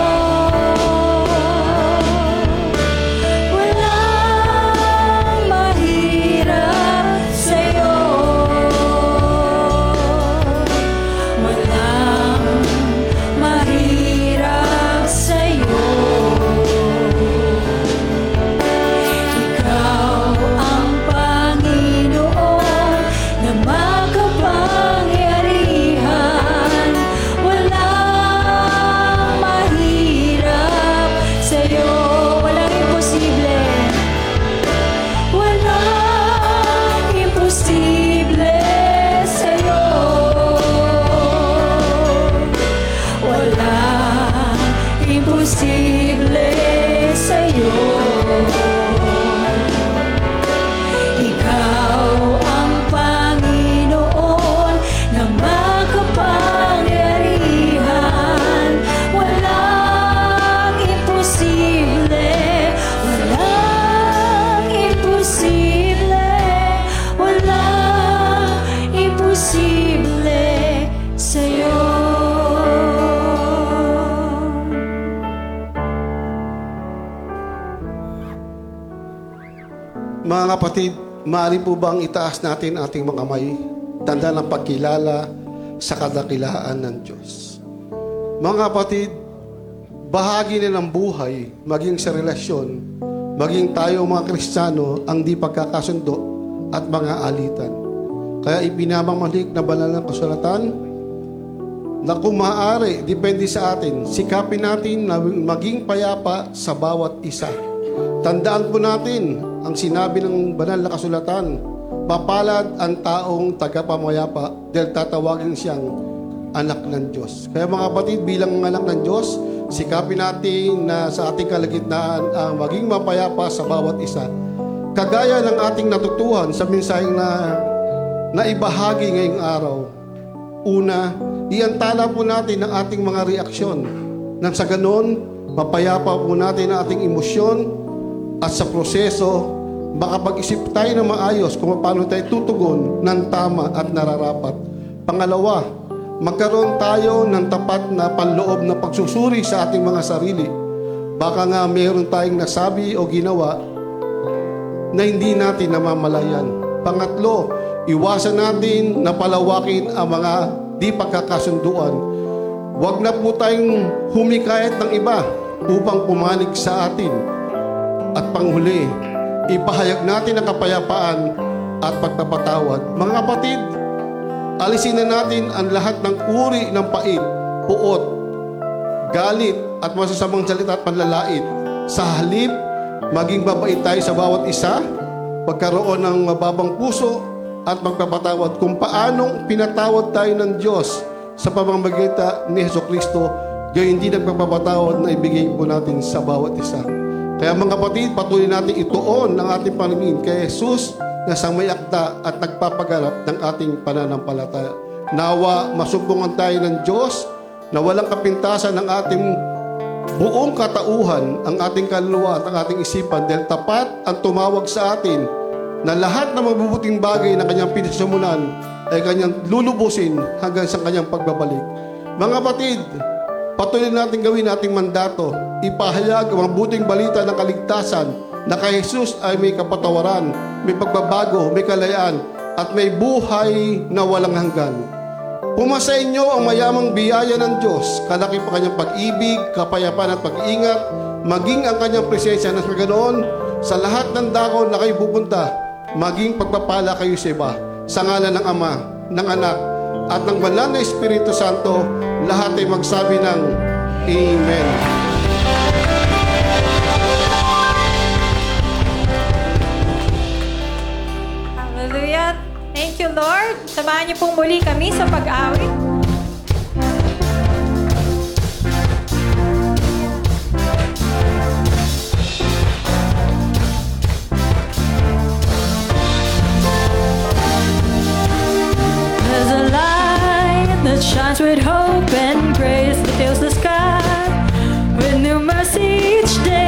Walang mahirap sa'yo. Walang mahirap sa'yo. Ikaw ang Panginoon na makapangyarihan. Walang mahirap sa'yo. Walang imposible. Walang imposible sa'yo. Walang imposible sa'yo. Ikaw ang Panginoon na makapangyarihan. Walang imposible. Walang imposible. Walang imposible sa'yo. Mga kapatid, maaari po bang itaas natin ating mga kamay? Tanda ng pagkilala sa kadakilaan ng Diyos. Mga kapatid, bahagi na ng buhay, maging sa relasyon, maging tayo mga Kristiyano, ang di pagkakasundo at mga alitan. Kaya ipinamamalik na banal ng kasulatan na kung maaari, depende sa atin, sikapin natin na maging payapa sa bawat isa. Tandaan po natin ang sinabi ng banal na kasulatan, mapalad ang taong tagapamayapa dahil tatawagin siyang anak ng Diyos. Kaya mga kapatid, bilang anak ng Diyos, sikapin natin na sa ating kalagitnaan ang maging mapayapa sa bawat isa. Kagaya ng ating natutuhan sa mensaheng na ibahagi ngayong araw. Una, iantala po natin ang ating mga reaksyon. Nang sa ganon, mapayapa po natin ang ating emosyon at sa proseso, makapag-isip tayo na maayos kung paano tayo tutugon ng tama at nararapat. Pangalawa, magkaroon tayo ng tapat na panloob na pagsusuri sa ating mga sarili. Baka nga mayroon tayong nasabi o ginawa na hindi natin namamalayan. Pangatlo, iwasan natin na palawakin ang mga di pagkakasunduan. Huwag na po tayong humikayat ng iba upang pumanig sa atin. At panghuli, ipahayag natin ang kapayapaan at pagpapatawad. Mga kapatid, alisin na natin ang lahat ng uri ng pait, puot, galit at masasamang salita at panlalait. Sa halip, maging babait tayo sa bawat isa, pagkaroon ng mababang puso at magpapatawad kung paanong pinatawad tayo ng Diyos sa pamamagitan ni Jesucristo, gayon din nagpapatawad na ibigay po natin sa bawat isa. Kaya mga kapatid, patuloy natin ituon ang ating paningin kay Jesus na siyang may akda at nagpapaganap ng ating pananampalataya. Nawa, masumbungan tayo ng Diyos na walang kapintasan ng ating buong katauhan, ang ating kaluluwa at ang ating isipan, dahil tapat ang tumawag sa atin na lahat ng mabubuting bagay na kanyang pinagsimulan ay kanyang lulubusin hanggang sa kanyang pagbabalik. Mga kapatid, patuloy natin gawin ating mandato, ipahayag ang mabuting balita ng kaligtasan na kay Jesus ay may kapatawaran, may pagbabago, may kalayaan, at may buhay na walang hanggan. Pumasa inyo ang mayamang biyaya ng Diyos, kalaki pa kanyang pag-ibig, kapayapaan at pag-iingat, maging ang kanyang presensya na sa ganoon, sa lahat ng dako na kayo pupunta, maging pagpapala kayo sa iba. Sa ngalan ng Ama, ng Anak, at ng Banal na Espiritu Santo, lahat ay magsabi ng Amen. Hallelujah. Thank you, Lord. Samahan niyo pong muli kami sa pag-awit. There's a light that shines with hope and grace that fills the sky with new mercy each day.